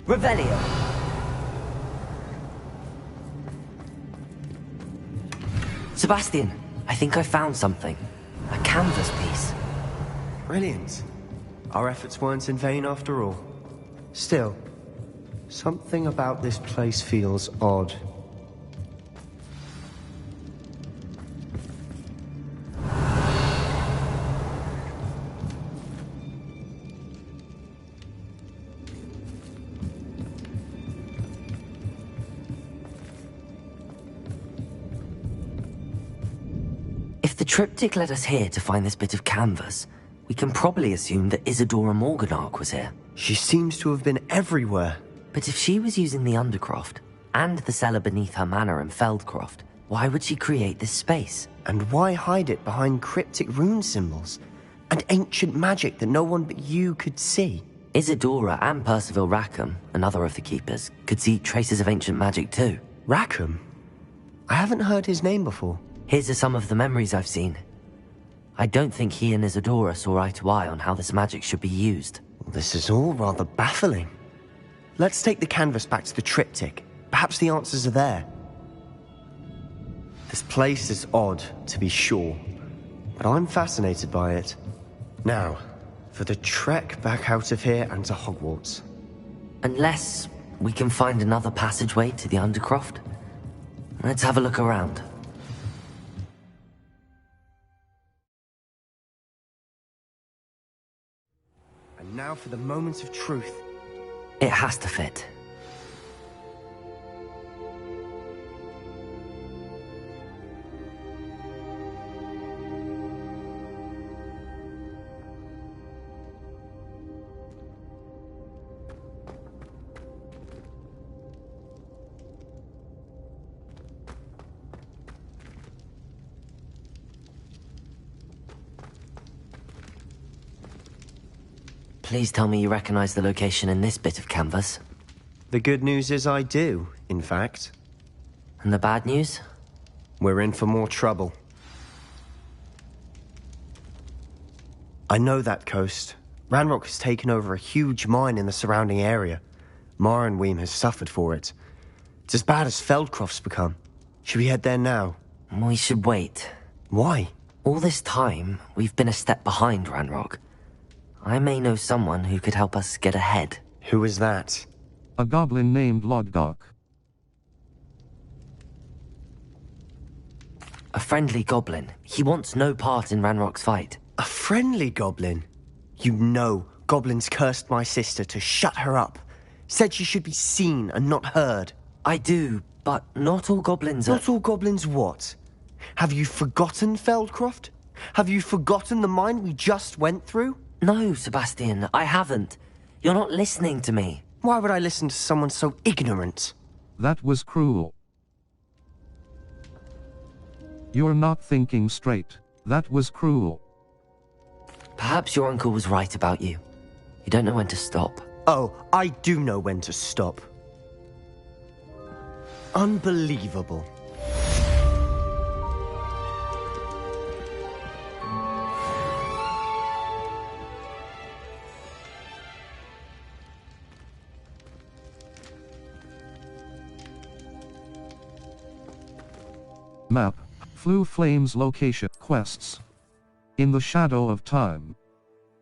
Revelio! Sebastian, I think I found something. A canvas piece. Brilliant. Our efforts weren't in vain after all. Still, something about this place feels odd. If the triptych led us here to find this bit of canvas, we can probably assume that Isadora Morganach was here. She seems to have been everywhere. But if she was using the Undercroft, and the cellar beneath her manor in Feldcroft, why would she create this space? And why hide it behind cryptic rune symbols? And ancient magic that no one but you could see? Isadora and Percival Rackham, another of the Keepers, could see traces of ancient magic too. Rackham? I haven't heard his name before. His are some of the memories I've seen. I don't think he and Isadora saw eye to eye on how this magic should be used. This is all rather baffling. Let's take the canvas back to the triptych. Perhaps the answers are there. This place is odd, to be sure, but I'm fascinated by it. Now, for the trek back out of here and to Hogwarts. Unless we can find another passageway to the Undercroft. Let's have a look around. And now for the moment of truth. It has to fit. Please tell me you recognize the location in this bit of canvas. The good news is I do, in fact. And the bad news? We're in for more trouble. I know that coast. Ranrock has taken over a huge mine in the surrounding area. Marrenweem has suffered for it. It's as bad as Feldcroft's become. Should we head there now? We should wait. Why? All this time, we've been a step behind Ranrock. I may know someone who could help us get ahead. Who is that? A goblin named Lodgok. A friendly goblin. He wants no part in Ranrock's fight. A friendly goblin? You know, goblins cursed my sister to shut her up. Said she should be seen and not heard. I do, but not all goblins are... Not all goblins what? Have you forgotten Feldcroft? Have you forgotten the mine we just went through? No, Sebastian, I haven't. You're not listening to me. Why would I listen to someone so ignorant? That was cruel. You're not thinking straight. That was cruel. Perhaps your uncle was right about you. You don't know when to stop. Oh, I do know when to stop. Unbelievable. Map. Flue Flames location. Quests. In the shadow of time.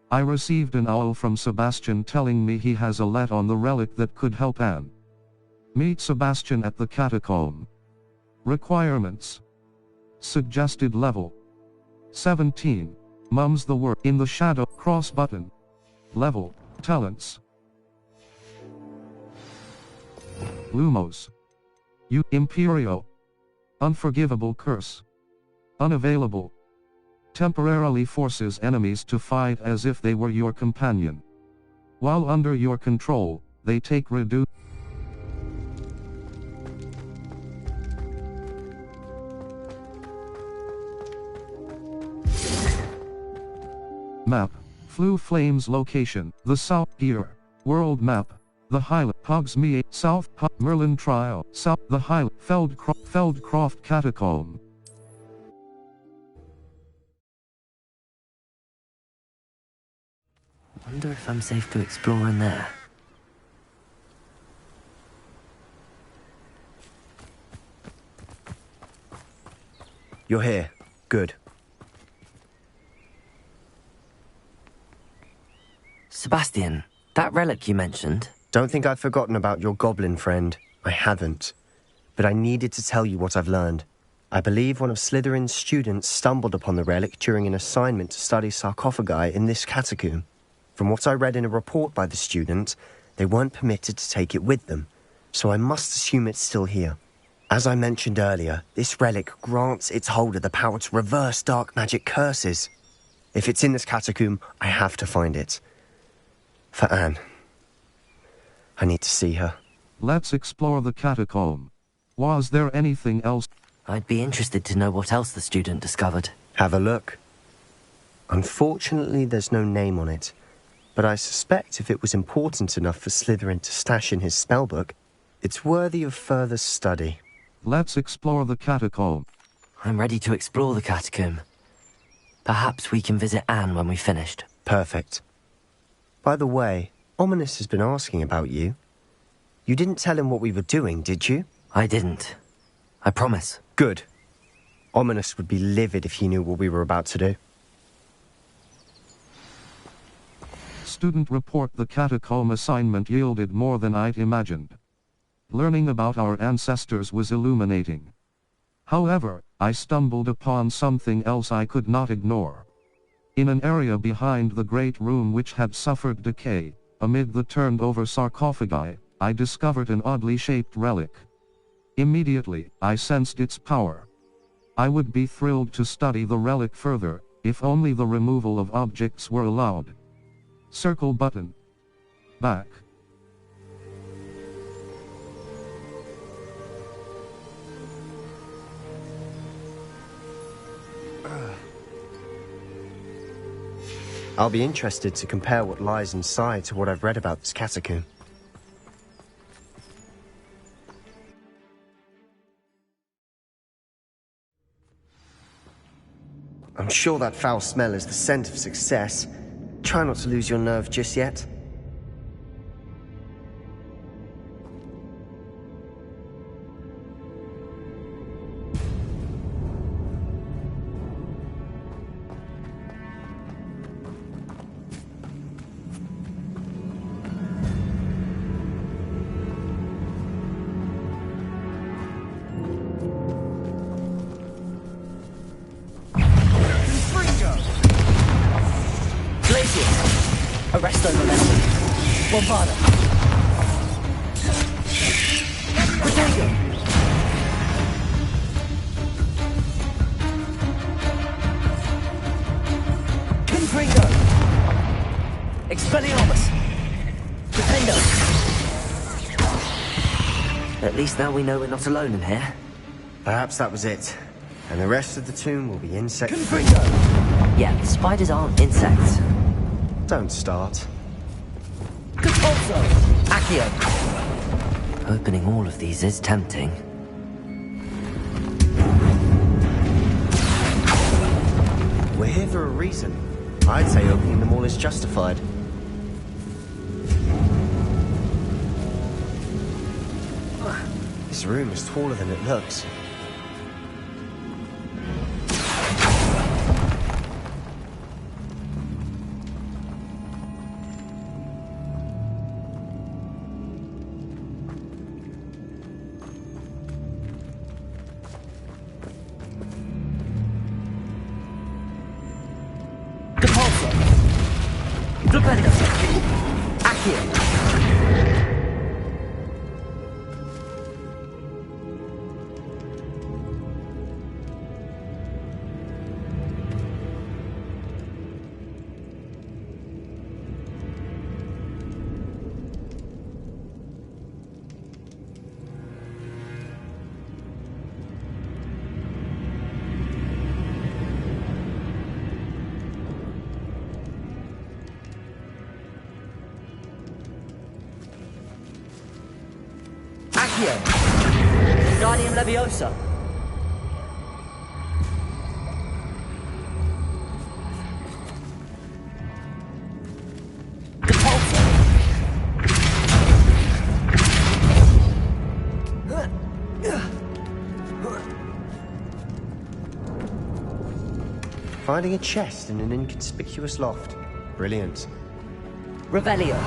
I received an owl from Sebastian telling me he has a let on the relic that could help Anne. Meet Sebastian at the catacomb. Requirements. Suggested level. 17. Mum's the word. In the shadow. Cross button. Level. Talents. Lumos. Imperio. Unforgivable curse. Unavailable. Temporarily forces enemies to fight as if they were your companion. While under your control, they take reduce. Map. Flue Flames location. The South Gear. World map. The Highland. Hogsmeade. South. Merlin Trial. South. The Highland. Feldcroft Catacomb. Wonder if I'm safe to explore in there. You're here. Good. Sebastian, that relic you mentioned... Don't think I've forgotten about your goblin friend. I haven't. But I needed to tell you what I've learned. I believe one of Slytherin's students stumbled upon the relic during an assignment to study sarcophagi in this catacomb. From what I read in a report by the student, they weren't permitted to take it with them, so I must assume it's still here. As I mentioned earlier, this relic grants its holder the power to reverse dark magic curses. If it's in this catacomb, I have to find it. For Anne. I need to see her. Let's explore the catacomb. Was there anything else? I'd be interested to know what else the student discovered. Have a look. Unfortunately, there's no name on it, but I suspect if it was important enough for Slytherin to stash in his spellbook, it's worthy of further study. Let's explore the catacomb. I'm ready to explore the catacomb. Perhaps we can visit Anne when we've finished. Perfect. By the way, Ominous has been asking about you. You didn't tell him what we were doing, did you? I didn't. I promise. Good. Ominous would be livid if he knew what we were about to do. Student report: the catacomb assignment yielded more than I'd imagined. Learning about our ancestors was illuminating. However, I stumbled upon something else I could not ignore. In an area behind the great room which had suffered decay, amid the turned-over sarcophagi, I discovered an oddly shaped relic. Immediately, I sensed its power. I would be thrilled to study the relic further, if only the removal of objects were allowed. Circle button. Back. I'll be interested to compare what lies inside to what I've read about this catacomb. I'm sure that foul smell is the scent of success. Try not to lose your nerve just yet. Arresto momentum. Bombada. Protego. Confringo. Expelliarmus. Defendo. At least now we know we're not alone in here. Perhaps that was it. And the rest of the tomb will be insect-free. Yeah, spiders aren't insects. Don't start. Capozzo! Accio! Opening all of these is tempting. We're here for a reason. I'd say opening them all is justified. This room is taller than it looks. Flipendo! Accio! Guardium Leviosa. Finding a chest in an inconspicuous loft. Brilliant. Revelio.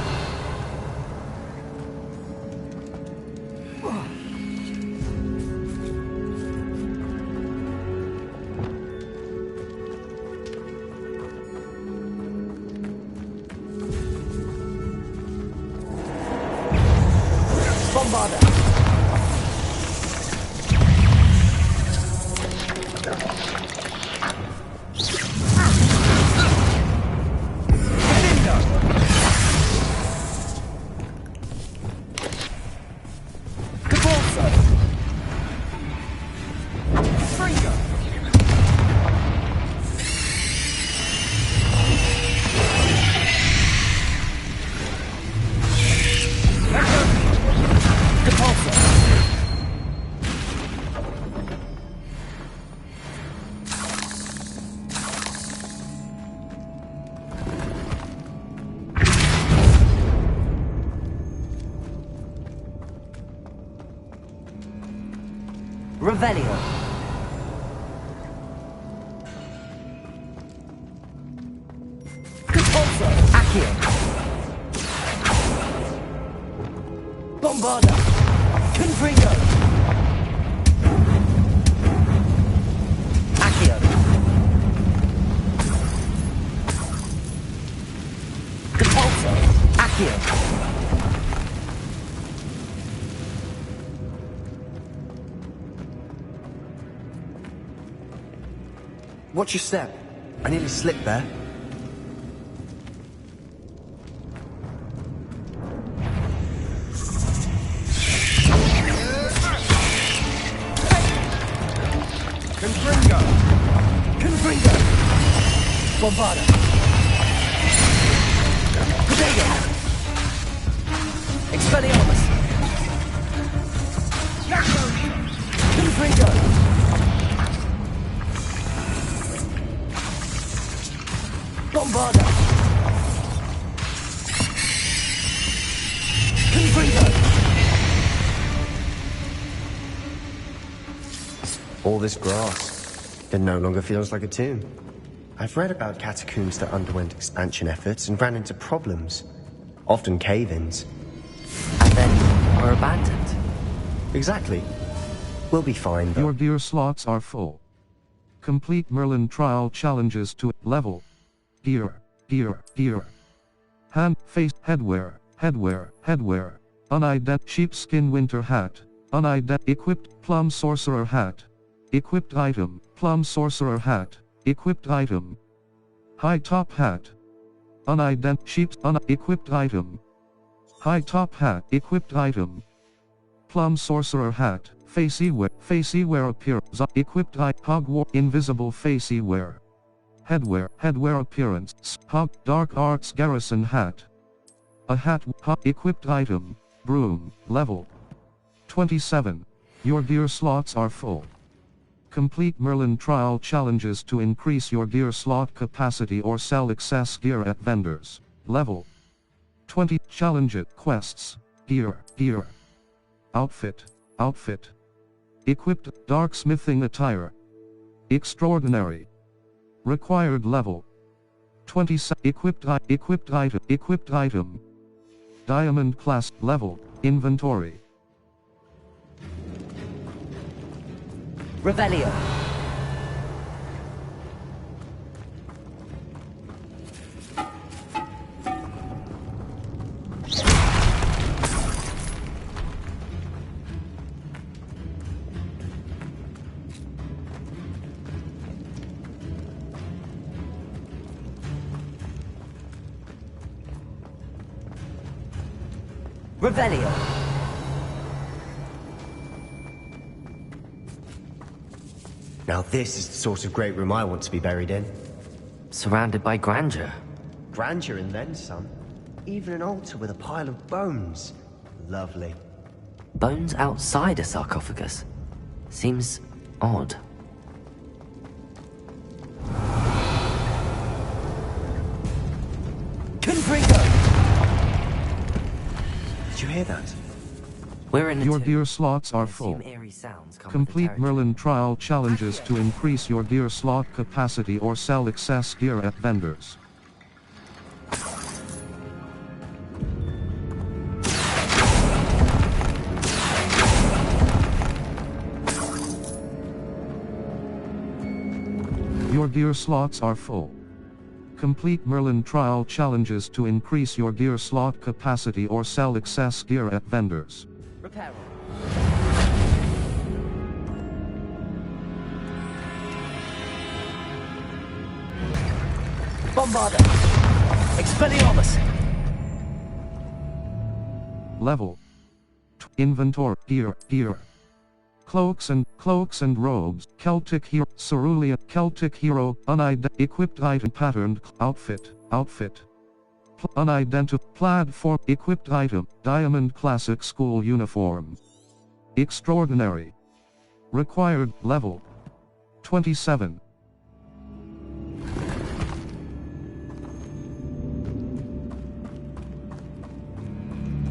Revelio. Repulso. Accio. Bombarda. Confringo. Accio. Repulso. Accio. Watch your step. I nearly slipped there. Confringo! Confringo. Bombarda. Protego. Expelliarmus. Confringo. Bombarda! Confringo! All this grass. It no longer feels like a tomb. I've read about catacombs that underwent expansion efforts and ran into problems. Often cave-ins. And then were abandoned. Exactly. We'll be fine, though. Your gear slots are full. Complete Merlin trial challenges to level. Gear, gear, gear. Hand, face, headwear, headwear, headwear. Sheepskin winter hat. Equipped plum sorcerer hat. Equipped item, plum sorcerer hat. Equipped item. High top hat. Equipped item. High top hat. Equipped item. Plum sorcerer hat. Facey wear appearance. Equipped Hogwarts invisible facey wear. Headwear appearance. Dark arts garrison hat. A hat. Equipped item. Broom. Level 27. Your gear slots are full. Complete Merlin trial challenges to increase your gear slot capacity or sell excess gear at vendors. Level 20. Challenge it. Quests. Gear. Outfit. Equipped darksmithing attire. Extraordinary. Required level 20. Equipped item. Diamond class level. Inventory. Revelio. Revelio. Now this is the sort of great room I want to be buried in. Surrounded by grandeur. Grandeur and then some. Even an altar with a pile of bones. Lovely. Bones outside a sarcophagus. Seems odd. Did you hear that? We're in Your gear slots are full. Complete Merlin trial challenges to increase your gear slot capacity or sell excess gear at vendors. Your gear slots are full. Complete Merlin trial challenges to increase your gear slot capacity or sell excess gear at vendors. Repair. Bombarder! Expelliarmus! Level. Inventory. Gear. Cloaks and robes. Celtic hero. Cerulean. Celtic hero. Equipped item. Patterned. Outfit. Unidentified. Plaid form. Equipped item. Diamond classic school uniform. Extraordinary. Required level. 27.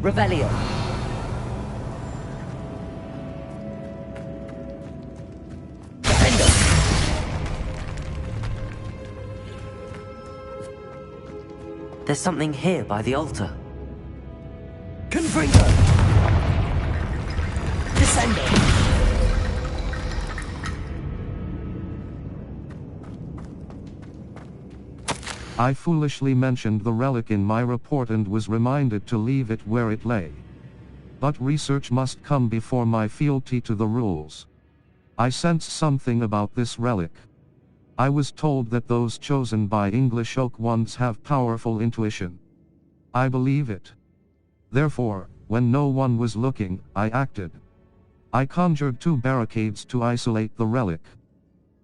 Revelio. There's something here by the altar. Confringo! Descendo! I foolishly mentioned the relic in my report and was reminded to leave it where it lay. But research must come before my fealty to the rules. I sensed something about this relic. I was told that those chosen by English Oak ones have powerful intuition. I believe it. Therefore, when no one was looking, I acted. I conjured 2 barricades to isolate the relic.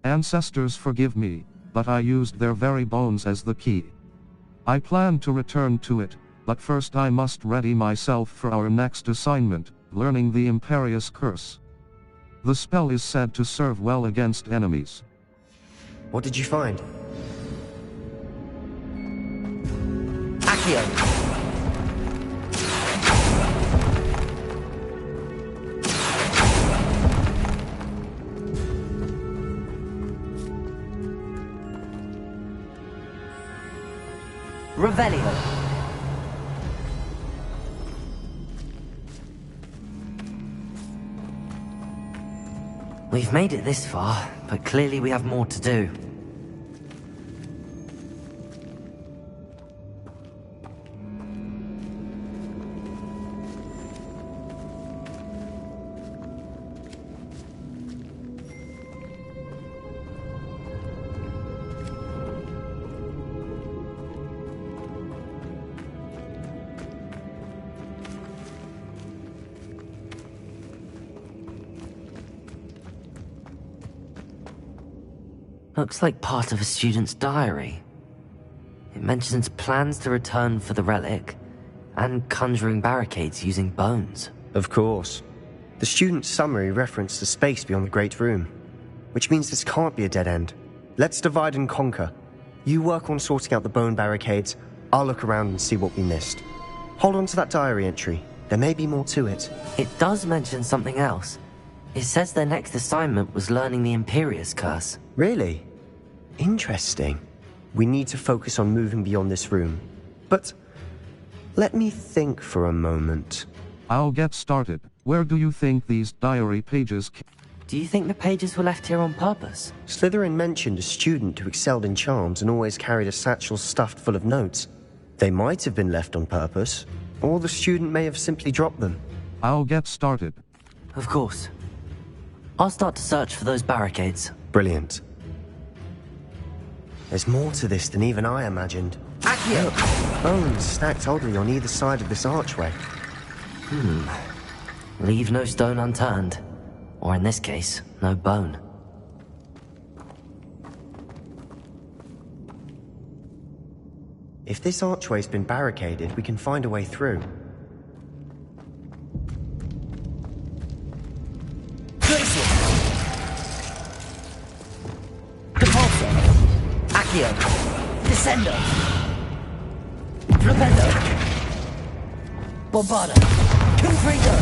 Ancestors forgive me, but I used their very bones as the key. I plan to return to it, but first I must ready myself for our next assignment, learning the Imperious Curse. The spell is said to serve well against enemies. What did you find? Accio! Revelio! We've made it this far, but clearly we have more to do. Looks like part of a student's diary. It mentions plans to return for the relic, and conjuring barricades using bones. Of course. The student's summary referenced the space beyond the Great Room, which means this can't be a dead end. Let's divide and conquer. You work on sorting out the bone barricades, I'll look around and see what we missed. Hold on to that diary entry. There may be more to it. It does mention something else. It says their next assignment was learning the Imperious Curse. Really? Interesting. We need to focus on moving beyond this room. But let me think for a moment. I'll get started. Where do you think these diary pages Do you think the pages were left here on purpose? Slytherin mentioned a student who excelled in charms and always carried a satchel stuffed full of notes. They might have been left on purpose, or the student may have simply dropped them. I'll get started. Of course. I'll start to search for those barricades. Brilliant. There's more to this than even I imagined. Accio! Bones stacked oddly on either side of this archway. Leave no stone unturned. Or in this case, no bone. If this archway's been barricaded, we can find a way through. Accio! Descendo! Flipendo! Bombarda! Confringo!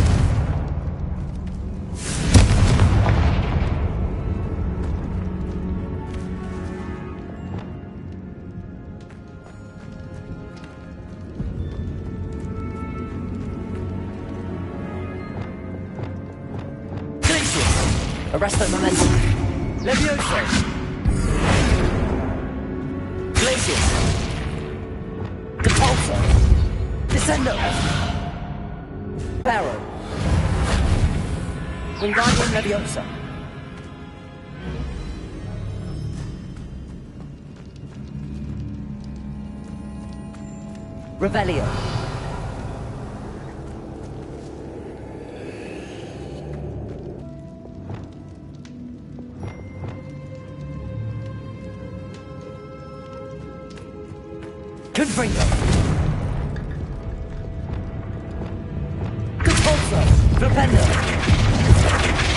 Arresto momentum. Levioso. Glacius. Depulso. Descendo. Barrel. Wingardium Leviosa. Revelio. Confringo. Compulso. Flipendo.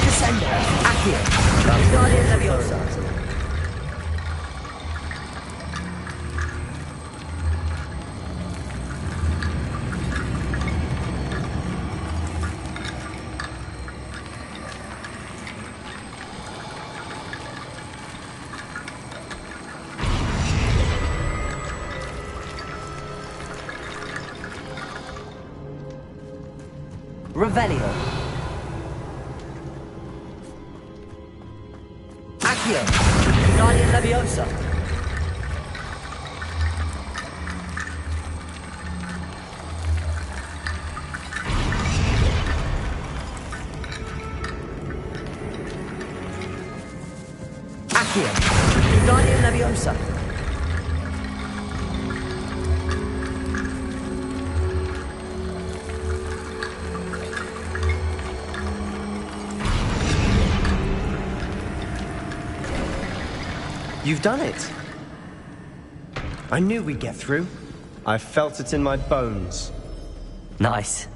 Descendo. Accio. Wingardium Leviosa. Revelio. Accio. Wingardium Leviosa. Accio. Wingardium Leviosa. You've done it. I knew we'd get through. I felt it in my bones. Nice.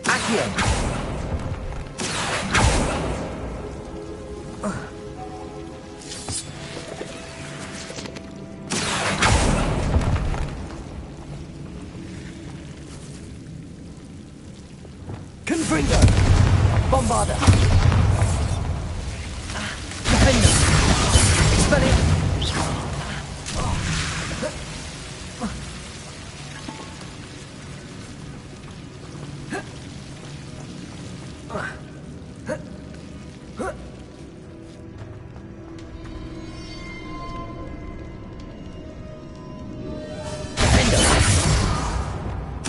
Accio. Confringo. Bombarda. Defender. Expelliarmus. Defender.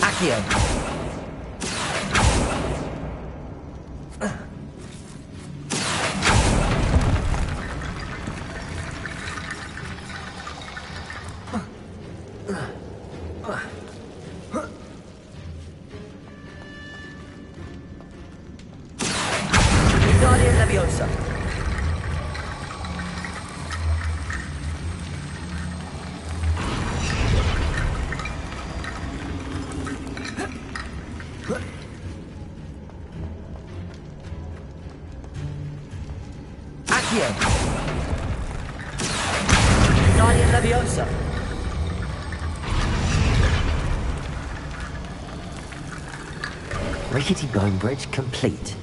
Accio. Wingardium Leviosa. Accio. Wingardium Leviosa. Rickety bone bridge complete.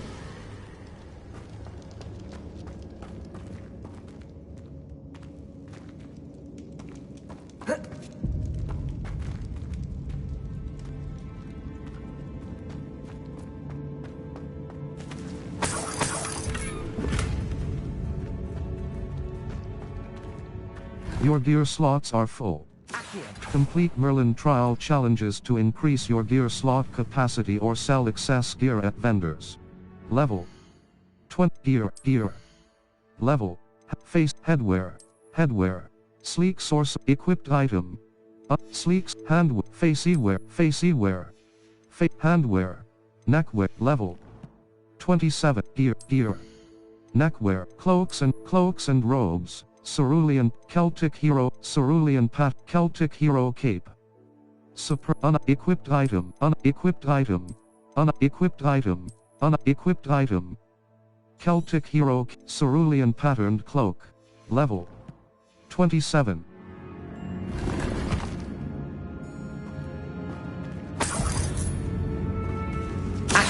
Your gear slots are full. Complete Merlin trial challenges to increase your gear slot capacity or sell excess gear at vendors. Level 20 gear. Level face headwear. Sleek source equipped item. Sleek faceywear handwear. Neckwear level 27 gear. Neckwear cloaks and robes. Cerulean Celtic hero Cerulean Celtic hero cape. Unequipped item. Celtic hero Cerulean patterned cloak. Level 27.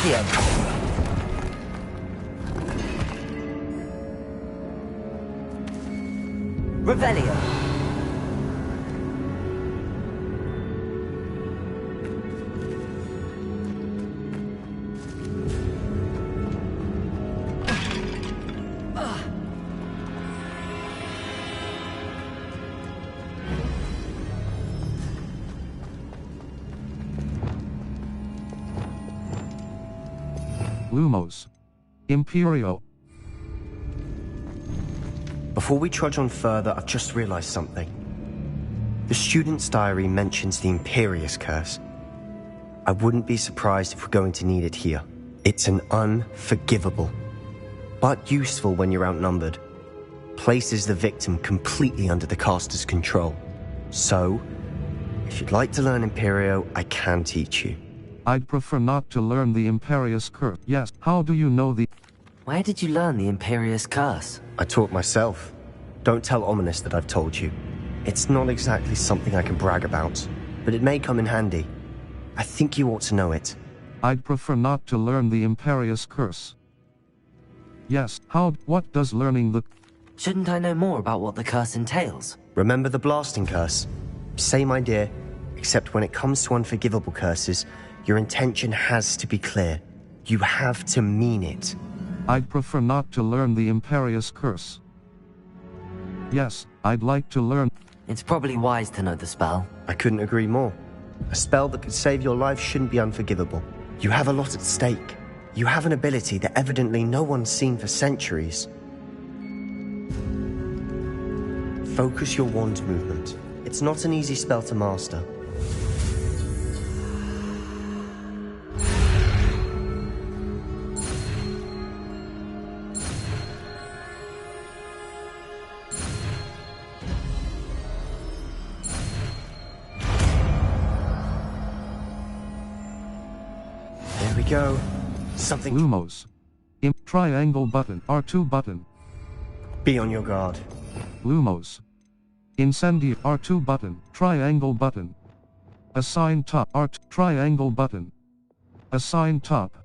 Accio. Revelio. Lumos. Imperio. Before we trudge on further, I've just realized something. The student's diary mentions the Imperious Curse. I wouldn't be surprised if we're going to need it here. It's an unforgivable, but useful when you're outnumbered. Places the victim completely under the caster's control. So, if you'd like to learn Imperio, I can teach you. I'd prefer not to learn the Imperious Curse. Yes, how do you know the... Where did you learn the Imperious Curse? I taught myself. Don't tell Ominous that I've told you. It's not exactly something I can brag about, but it may come in handy. I think you ought to know it. I'd prefer not to learn the Imperious Curse. Yes, what does learning the... Shouldn't I know more about what the curse entails? Remember the blasting curse? Same idea, except when it comes to unforgivable curses, your intention has to be clear. You have to mean it. I'd prefer not to learn the Imperious Curse. Yes, I'd like to learn... It's probably wise to know the spell. I couldn't agree more. A spell that could save your life shouldn't be unforgivable. You have a lot at stake. You have an ability that evidently no one's seen for centuries. Focus your wand movement. It's not an easy spell to master. There we go. Something... Lumos. Triangle button. R2 button. Be on your guard. Lumos. Incendio. R2 button. Triangle button. Assign top. Art. Triangle button. Assign top.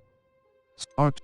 Art.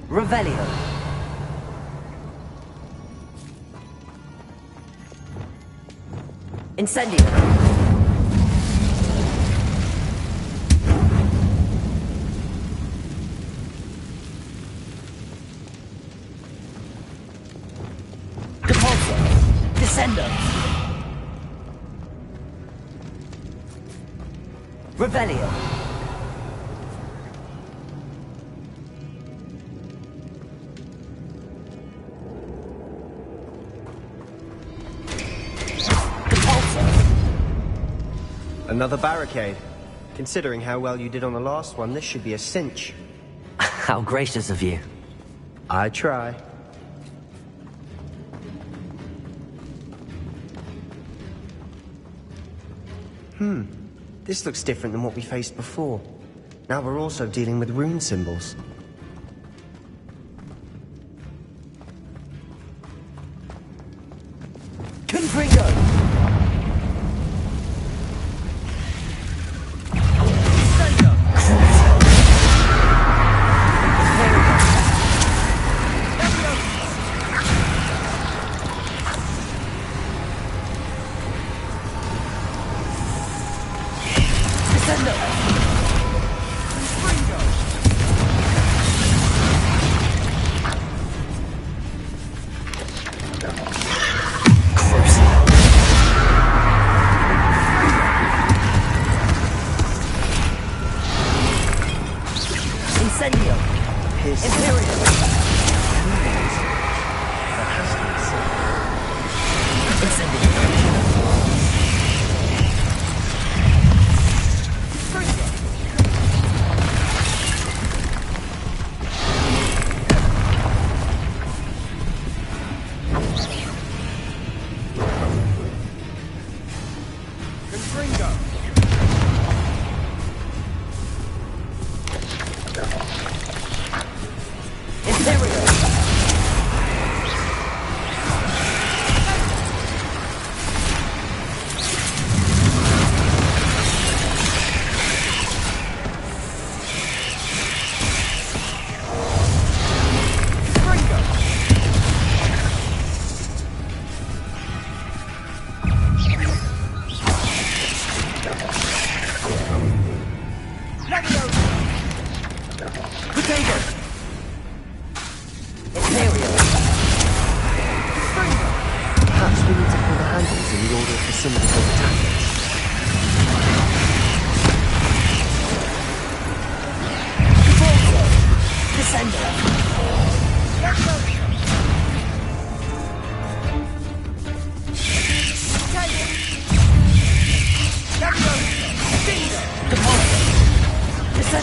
Revelio. Incendio. Depulso. Descendo. Revelio. Another barricade. Considering how well you did on the last one, this should be a cinch. How gracious of you. I try. This looks different than what we faced before. Now we're also dealing with rune symbols. Confringo!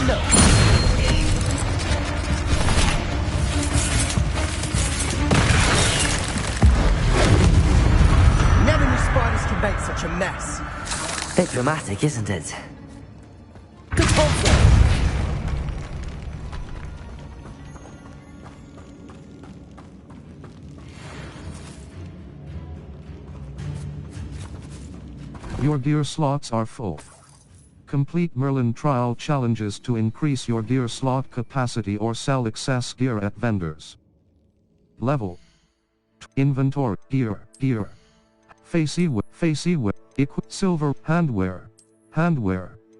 Descendo! Never knew spiders could make such a mess. Bit dramatic, isn't it? Your gear slots are full. Complete Merlin trial challenges to increase your gear slot capacity or sell excess gear at vendors. Level. Inventory. Gear. Facey whip. Equip silver. Handwear.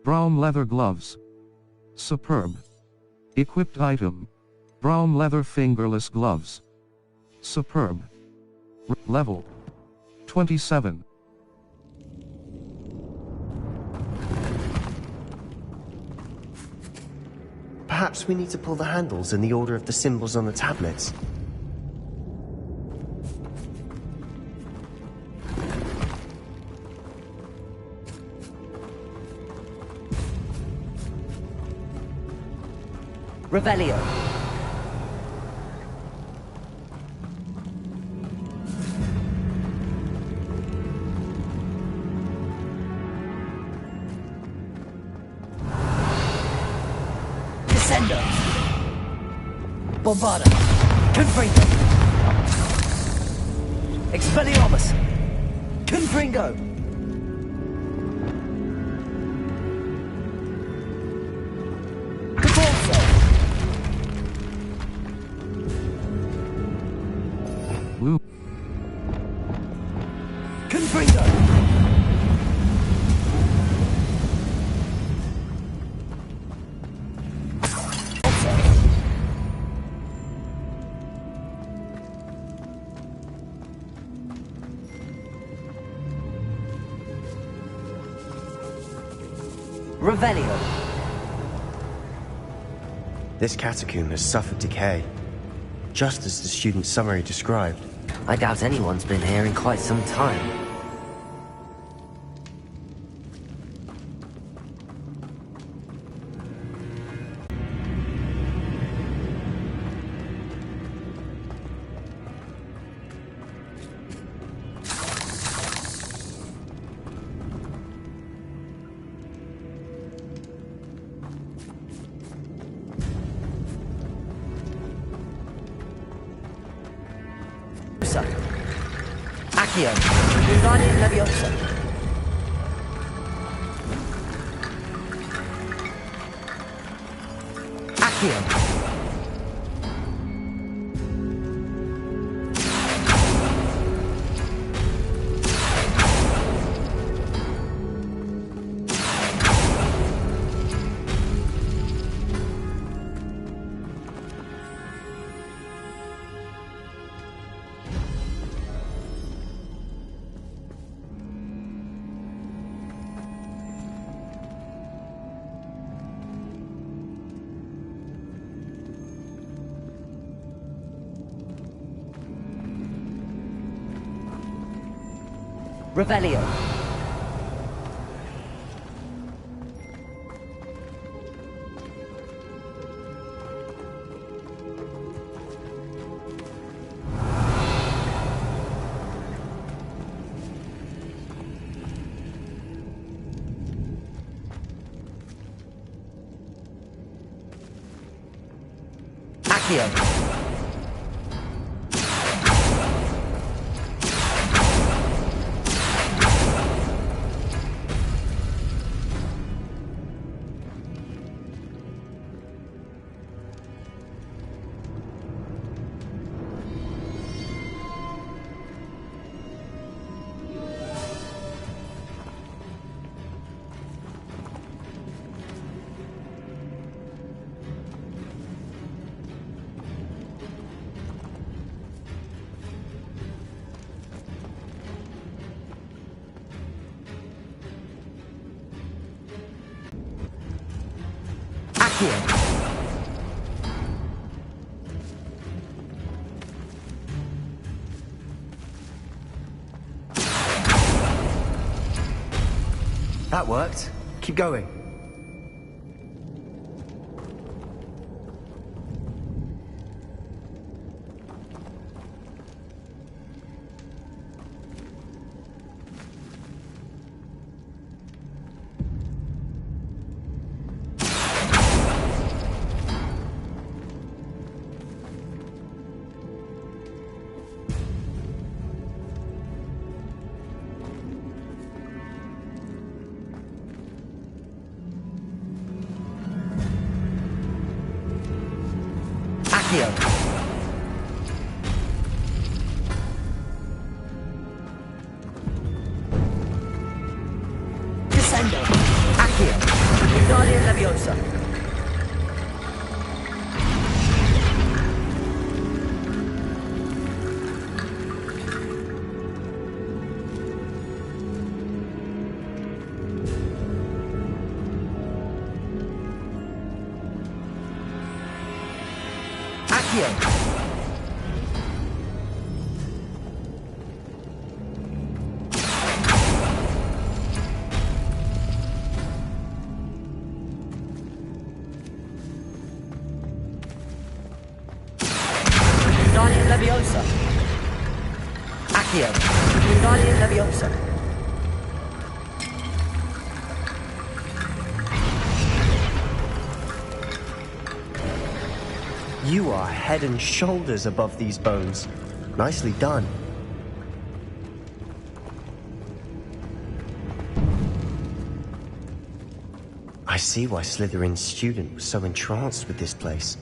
Brown leather gloves. Superb. Equipped item. Brown leather fingerless gloves. Superb. Level. 27. Perhaps we need to pull the handles in the order of the symbols on the tablets. Revelio. Descendo. Bombada. Confringo. Expelliarmus. Confringo. Woo. Confringo. Revelio. This catacomb has suffered decay, just as the student's summary described. I doubt anyone's been here in quite some time. Accio. Guardian Leviosa. Accio. Revelio. Accio. That worked. Keep going. Accio. Descendo. Accio. Wingardium Leviosa. Wingardium Leviosa. Accio. Wingardium Leviosa. You are head and shoulders above these bones. Nicely done. I see why Slytherin's student was so entranced with this place.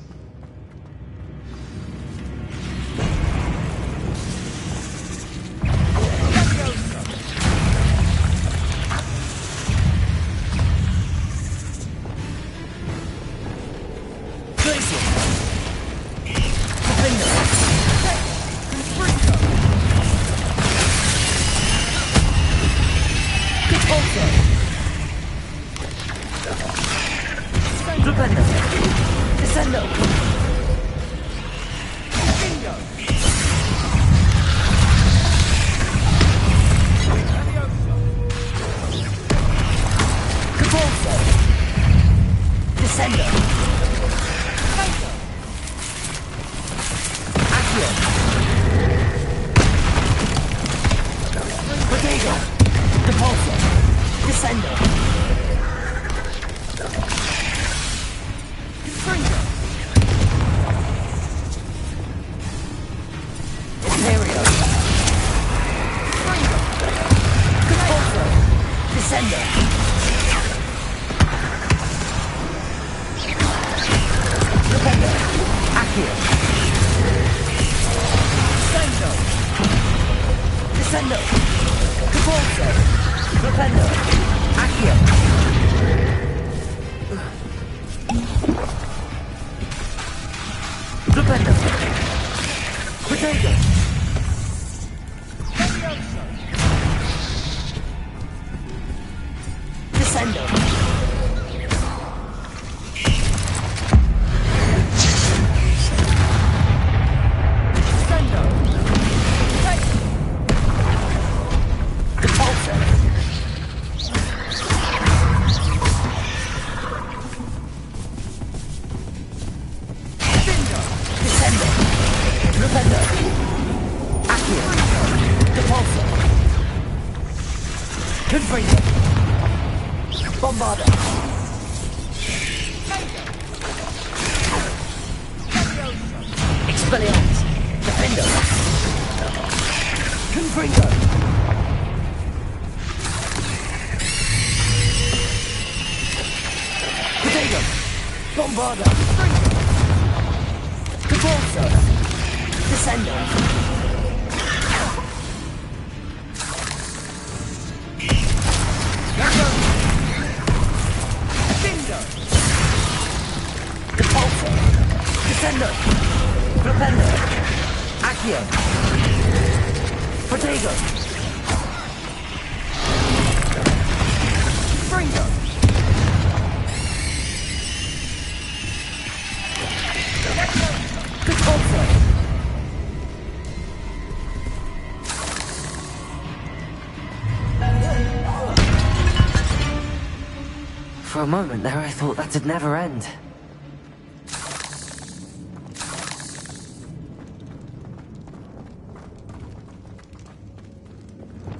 For a moment there, I thought that'd never end.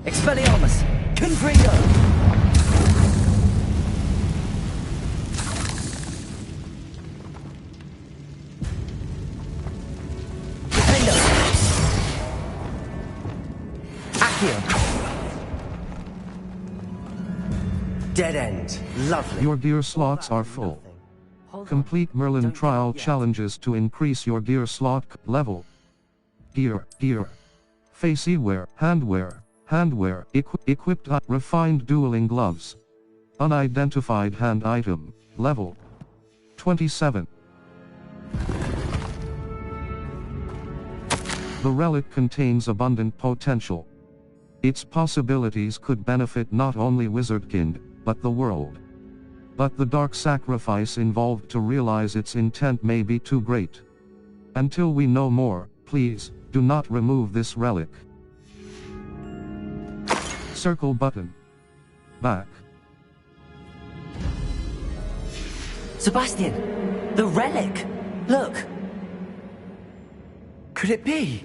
Expelliarmus! Confringo! Defendo! Accio! Dead end. Lovely. Your dear slots are full. Complete Merlin trial challenges to increase your gear slot level. Gear. Facey-wear, handwear, equipped, refined dueling gloves. Unidentified hand item, level 27. The relic contains abundant potential. Its possibilities could benefit not only Wizardkind, but the world. But the dark sacrifice involved to realize its intent may be too great. Until we know more, please, do not remove this relic. Circle button. Back. Sebastian! The relic! Look! Could it be?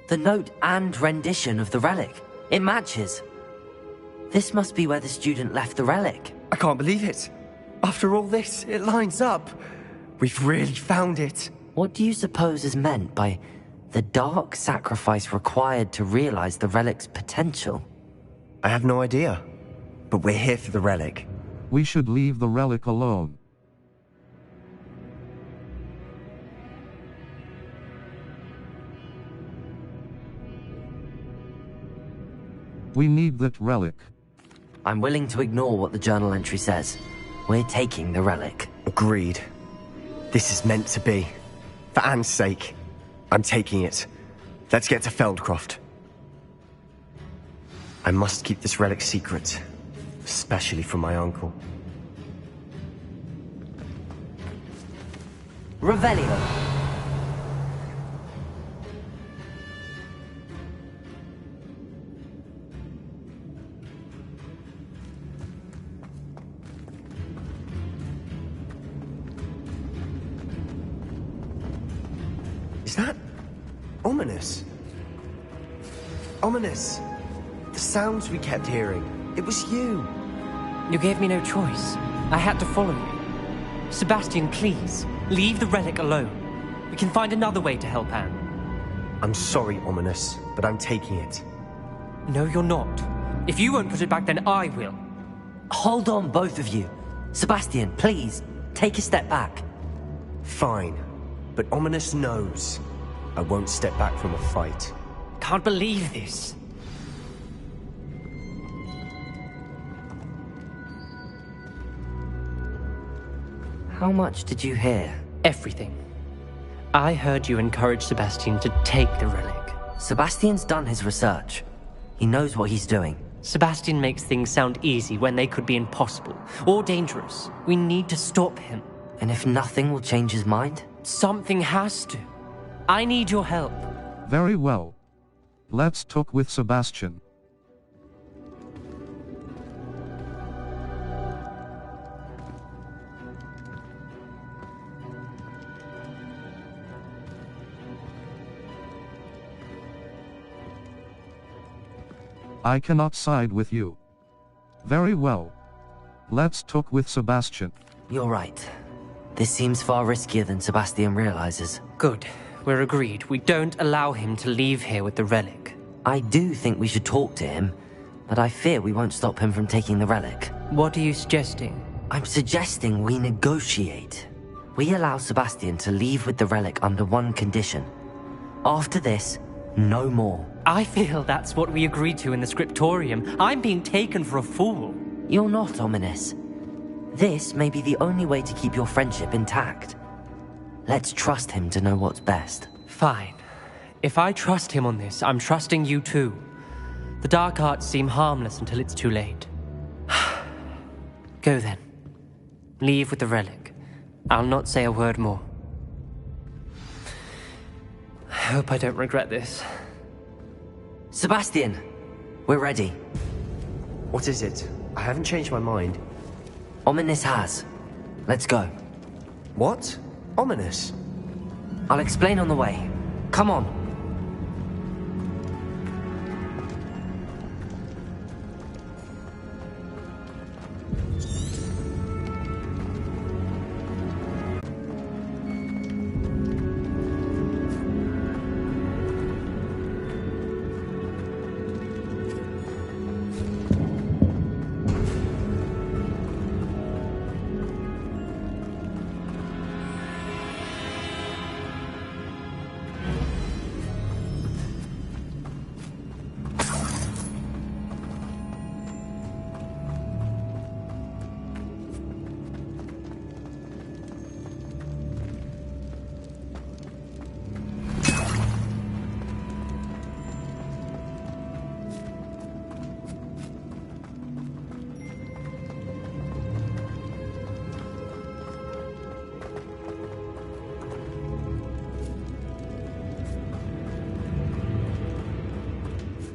The note and rendition of the relic. It matches. This must be where the student left the relic. I can't believe it. After all this, it lines up. We've really found it. What do you suppose is meant by the dark sacrifice required to realize the relic's potential? I have no idea. But we're here for the relic. We should leave the relic alone. We need that relic. I'm willing to ignore what the journal entry says. We're taking the relic. Agreed. This is meant to be. For Anne's sake, I'm taking it. Let's get to Feldcroft. I must keep this relic secret, especially from my uncle. Revelio. Is that ominous? Ominous. The sounds we kept hearing. It was you. You gave me no choice. I had to follow you. Sebastian, please, leave the relic alone. We can find another way to help Anne. I'm sorry, Ominous, but I'm taking it. No, you're not. If you won't put it back, then I will. Hold on, both of you. Sebastian, please, take a step back. Fine. But Ominous knows I won't step back from a fight. Can't believe this. How much did you hear? Everything. I heard you encourage Sebastian to take the relic. Sebastian's done his research. He knows what he's doing. Sebastian makes things sound easy when they could be impossible or dangerous. We need to stop him. And if nothing will change his mind? Something has to. I need your help. Very well. Let's talk with Sebastian. I cannot side with you. Very well. Let's talk with Sebastian. You're right. This seems far riskier than Sebastian realizes. Good. We're agreed. We don't allow him to leave here with the relic. I do think we should talk to him, but I fear we won't stop him from taking the relic. What are you suggesting? I'm suggesting we negotiate. We allow Sebastian to leave with the relic under one condition. After this, no more. I feel that's what we agreed to in the scriptorium. I'm being taken for a fool. You're not, Ominous. This may be the only way to keep your friendship intact. Let's trust him to know what's best. Fine. If I trust him on this, I'm trusting you too. The dark arts seem harmless until it's too late. Go then. Leave with the relic. I'll not say a word more. I hope I don't regret this. Sebastian, we're ready. What is it? I haven't changed my mind. Ominous has. Let's go. What? Ominous? I'll explain on the way. Come on.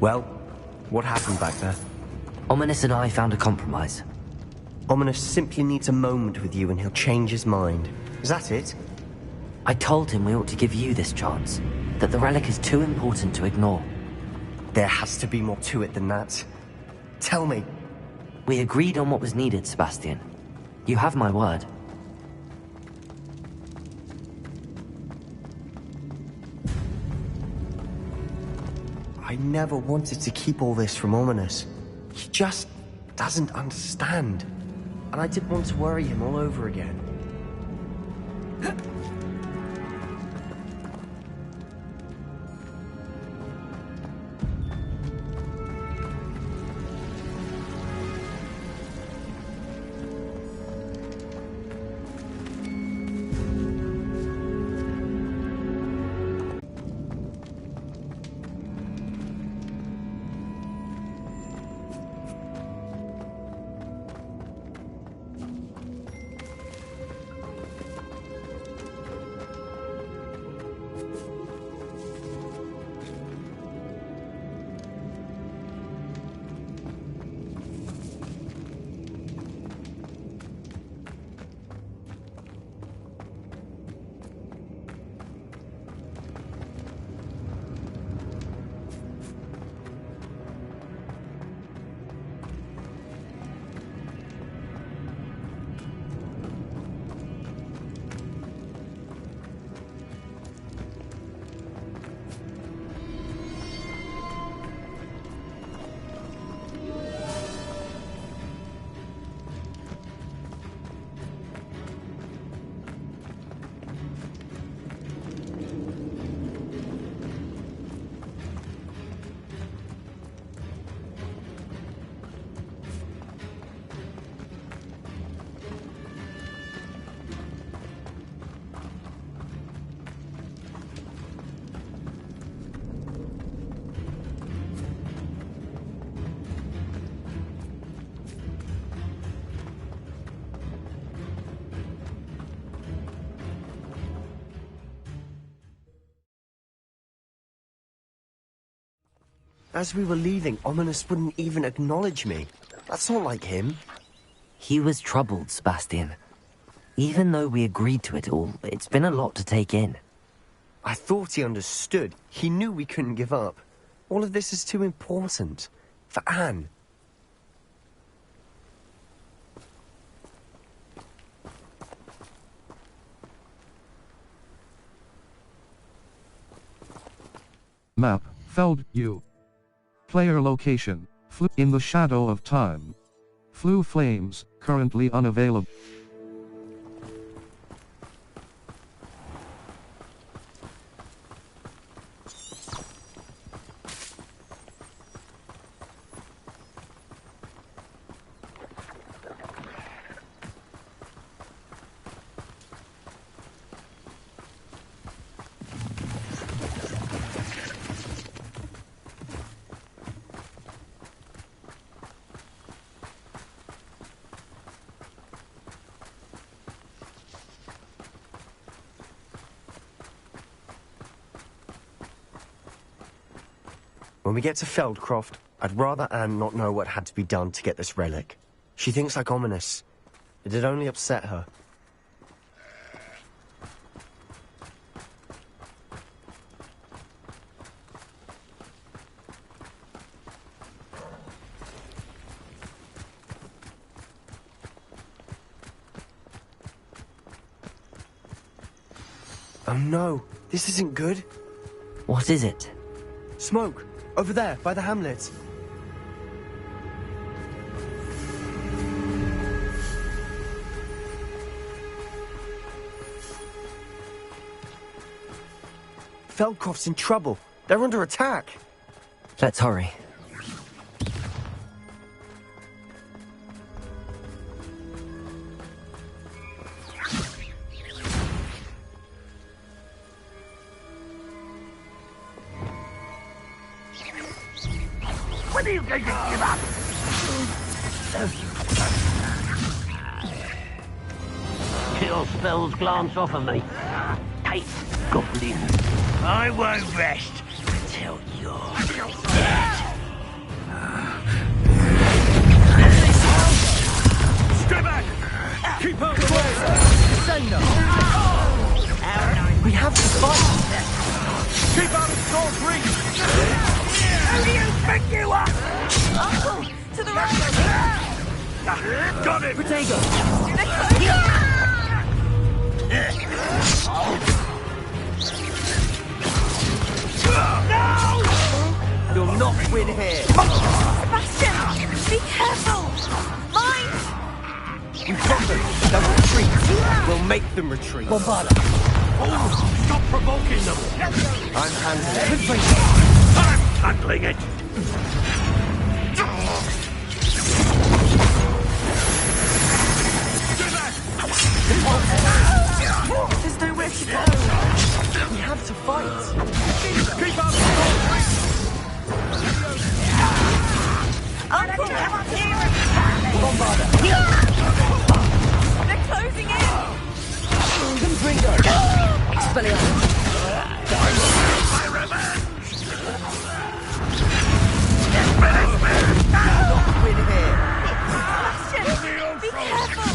Well, what happened back there? Ominous and I found a compromise. Ominous simply needs a moment with you and he'll change his mind. Is that it? I told him we ought to give you this chance, that the relic is too important to ignore. There has to be more to it than that. Tell me. We agreed on what was needed, Sebastian. You have my word. I never wanted to keep all this from Ominous. He just doesn't understand. And I didn't want to worry him all over again. As we were leaving, Ominous wouldn't even acknowledge me. That's not like him. He was troubled, Sebastian. Even though we agreed to it all, it's been a lot to take in. I thought he understood. He knew we couldn't give up. All of this is too important. For Anne. Map, Feld, U. Player location, in the shadow of time. Flue flames, currently unavailable. When we get to Feldcroft, I'd rather Anne not know what had to be done to get this relic. She thinks like Ominous. It'd only upset her. Oh no, this isn't good. What is it? Smoke! Over there, by the hamlet. Feldcroft's in trouble. They're under attack. Let's hurry. When are you going to give up? Your spells glance off of me. Take, goblin. I won't rest until you're dead. Stay back! Keep out the way! Sender! We have to fight! Keep out of Storm's reach! Who do you think you are? Uncle, to the right! Got him! Protego! No! You'll not win here! Sebastian, be careful! Mind! We've got them! They'll retreat! We'll make them retreat! Bombarda! Oh, stop provoking them! I'm handling it. I'm handling it! There's nowhere to go. We have to fight! Keep out of Storm's reach! Uncle, come up here! Bombarda! They're closing in! Confringo! Expelliarmus! My revenge! Not win here! Sebastian, be careful!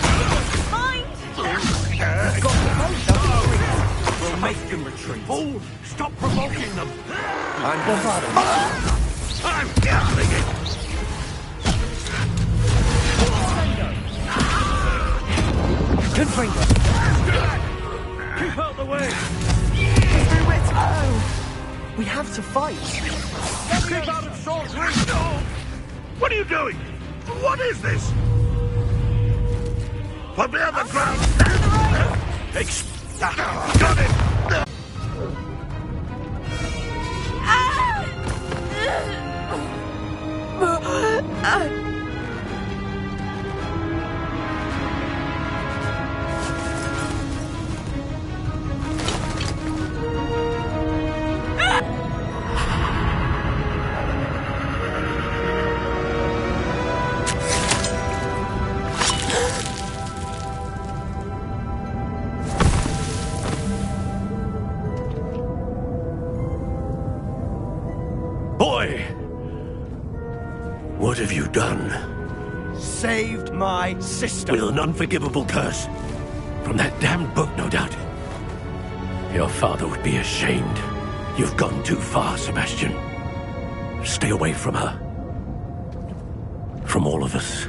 Mind! Got them both! They'll retreat! We'll make them retreat! Oh, stop provoking them! I'm Bombarda! I'm handling it! Confringo! Keep out the way! There's nowhere to go. We have to fight! Keep out of Storm's reach! No! What are you doing? What is this? Put me on the ground! Got it! Boy! What have you done? Saved my sister! With an unforgivable curse. From that damned book, no doubt. Your father would be ashamed. You've gone too far, Sebastian. Stay away from her. From all of us.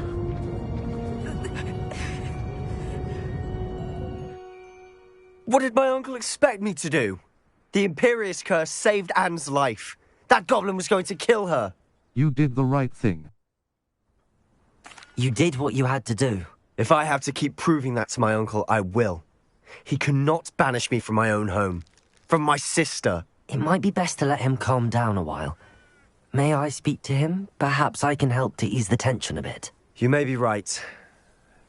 What did my uncle expect me to do? The Imperious curse saved Anne's life. That goblin was going to kill her. You did the right thing. You did what you had to do. If I have to keep proving that to my uncle, I will. He cannot banish me from my own home. From my sister. It might be best to let him calm down a while. May I speak to him? Perhaps I can help to ease the tension a bit. You may be right.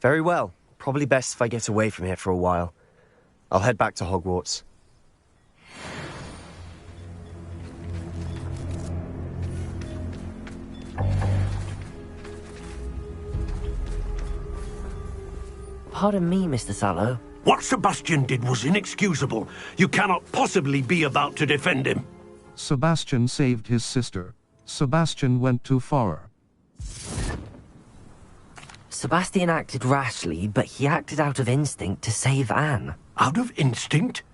Very well. Probably best if I get away from here for a while. I'll head back to Hogwarts. Pardon me, Mr. Sallow. What Sebastian did was inexcusable. You cannot possibly be about to defend him. Sebastian saved his sister. Sebastian went too far. Sebastian acted rashly, but he acted out of instinct to save Anne. Out of instinct?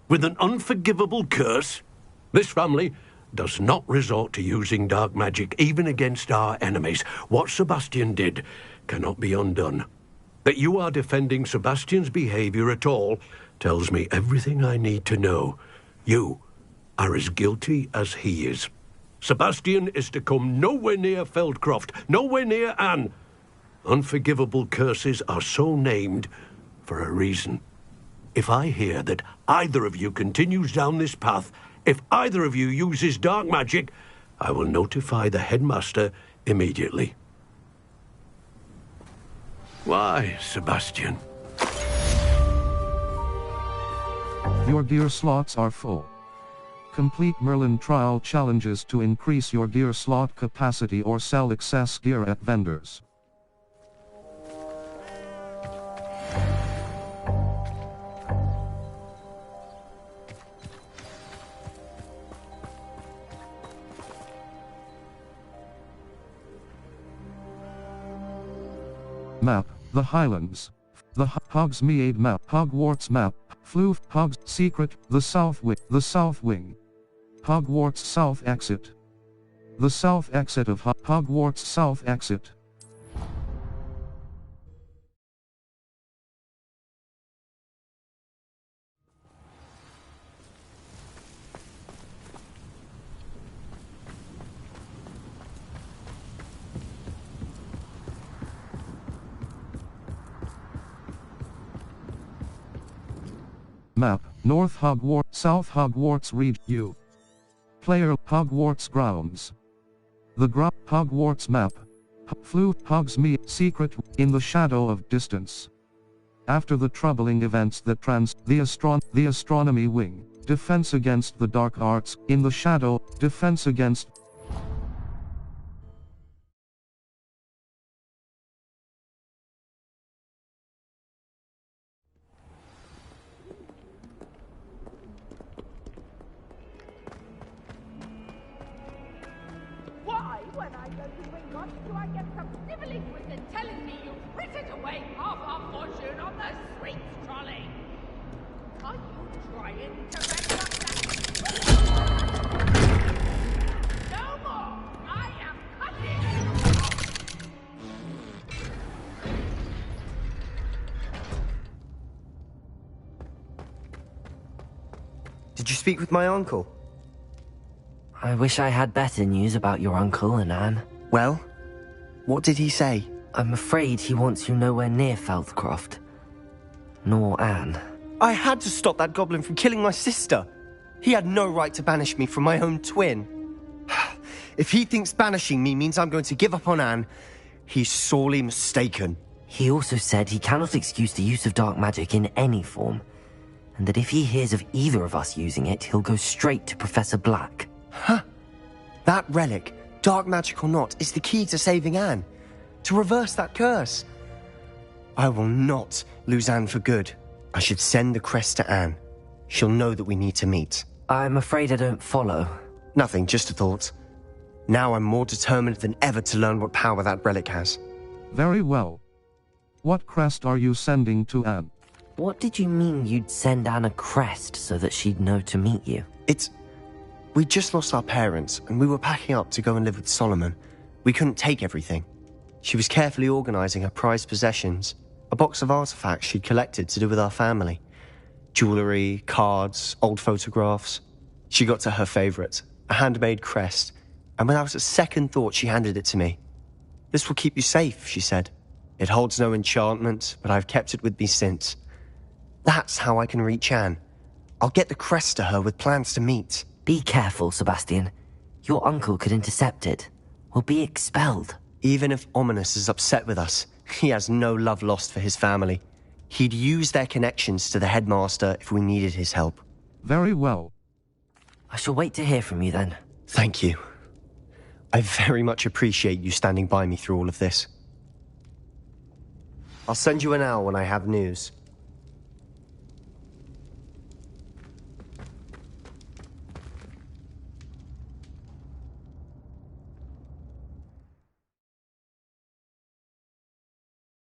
With an unforgivable curse? This family does not resort to using dark magic even against our enemies. What Sebastian did cannot be undone. That you are defending Sebastian's behavior at all tells me everything I need to know. You are as guilty as he is. Sebastian is to come nowhere near Feldcroft, nowhere near Anne. Unforgivable curses are so named for a reason. If I hear that either of you continues down this path, if either of you uses dark magic, I will notify the headmaster immediately. Why, Sebastian? Your gear slots are full. Complete Merlin trial challenges to increase your gear slot capacity or sell excess gear at vendors. Map. The Highlands. The Hogsmeade map. Hogwarts map. Floof. Hogs. Secret. The South Wing. The South Wing. Hogwarts South Exit. The South Exit of Hogwarts South Exit. Map, North Hogwarts, South Hogwarts Region, U. Player, Hogwarts Grounds. The Hogwarts Map. Flute, Hogsmeade, Secret, in the shadow of distance. After the troubling events that the Astronomy Wing, Defense against the Dark Arts, in the shadow, Defense against... Why, when I go to Hogwarts, do I get some snivelling wizard telling me you frittered away half our fortune on the sweets trolley? Are you trying to make us No more! I am cutting! Did you speak with my uncle? I wish I had better news about your uncle and Anne. Well, what did he say? I'm afraid he wants you nowhere near Feldcroft. Nor Anne. I had to stop that goblin from killing my sister. He had no right to banish me from my own twin. If he thinks banishing me means I'm going to give up on Anne, he's sorely mistaken. He also said he cannot excuse the use of dark magic in any form, and that if he hears of either of us using it, he'll go straight to Professor Black. Huh. That relic, dark magic or not, is the key to saving Anne. To reverse that curse. I will not lose Anne for good. I should send the crest to Anne. She'll know that we need to meet. I'm afraid I don't follow. Nothing, just a thought. Now I'm more determined than ever to learn what power that relic has. Very well. What crest are you sending to Anne? What did you mean you'd send Anne a crest so that she'd know to meet you? We just lost our parents, and we were packing up to go and live with Solomon. We couldn't take everything. She was carefully organising her prized possessions, a box of artifacts she'd collected to do with our family. Jewellery, cards, old photographs. She got to her favourite, a handmade crest, and without a second thought she handed it to me. "This will keep you safe," she said. "It holds no enchantment, but I've kept it with me since. That's how I can reach Anne. I'll get the crest to her with plans to meet." Be careful, Sebastian. Your uncle could intercept it. We'll be expelled. Even if Ominous is upset with us, he has no love lost for his family. He'd use their connections to the headmaster if we needed his help. Very well. I shall wait to hear from you then. Thank you. I very much appreciate you standing by me through all of this. I'll send you an owl when I have news.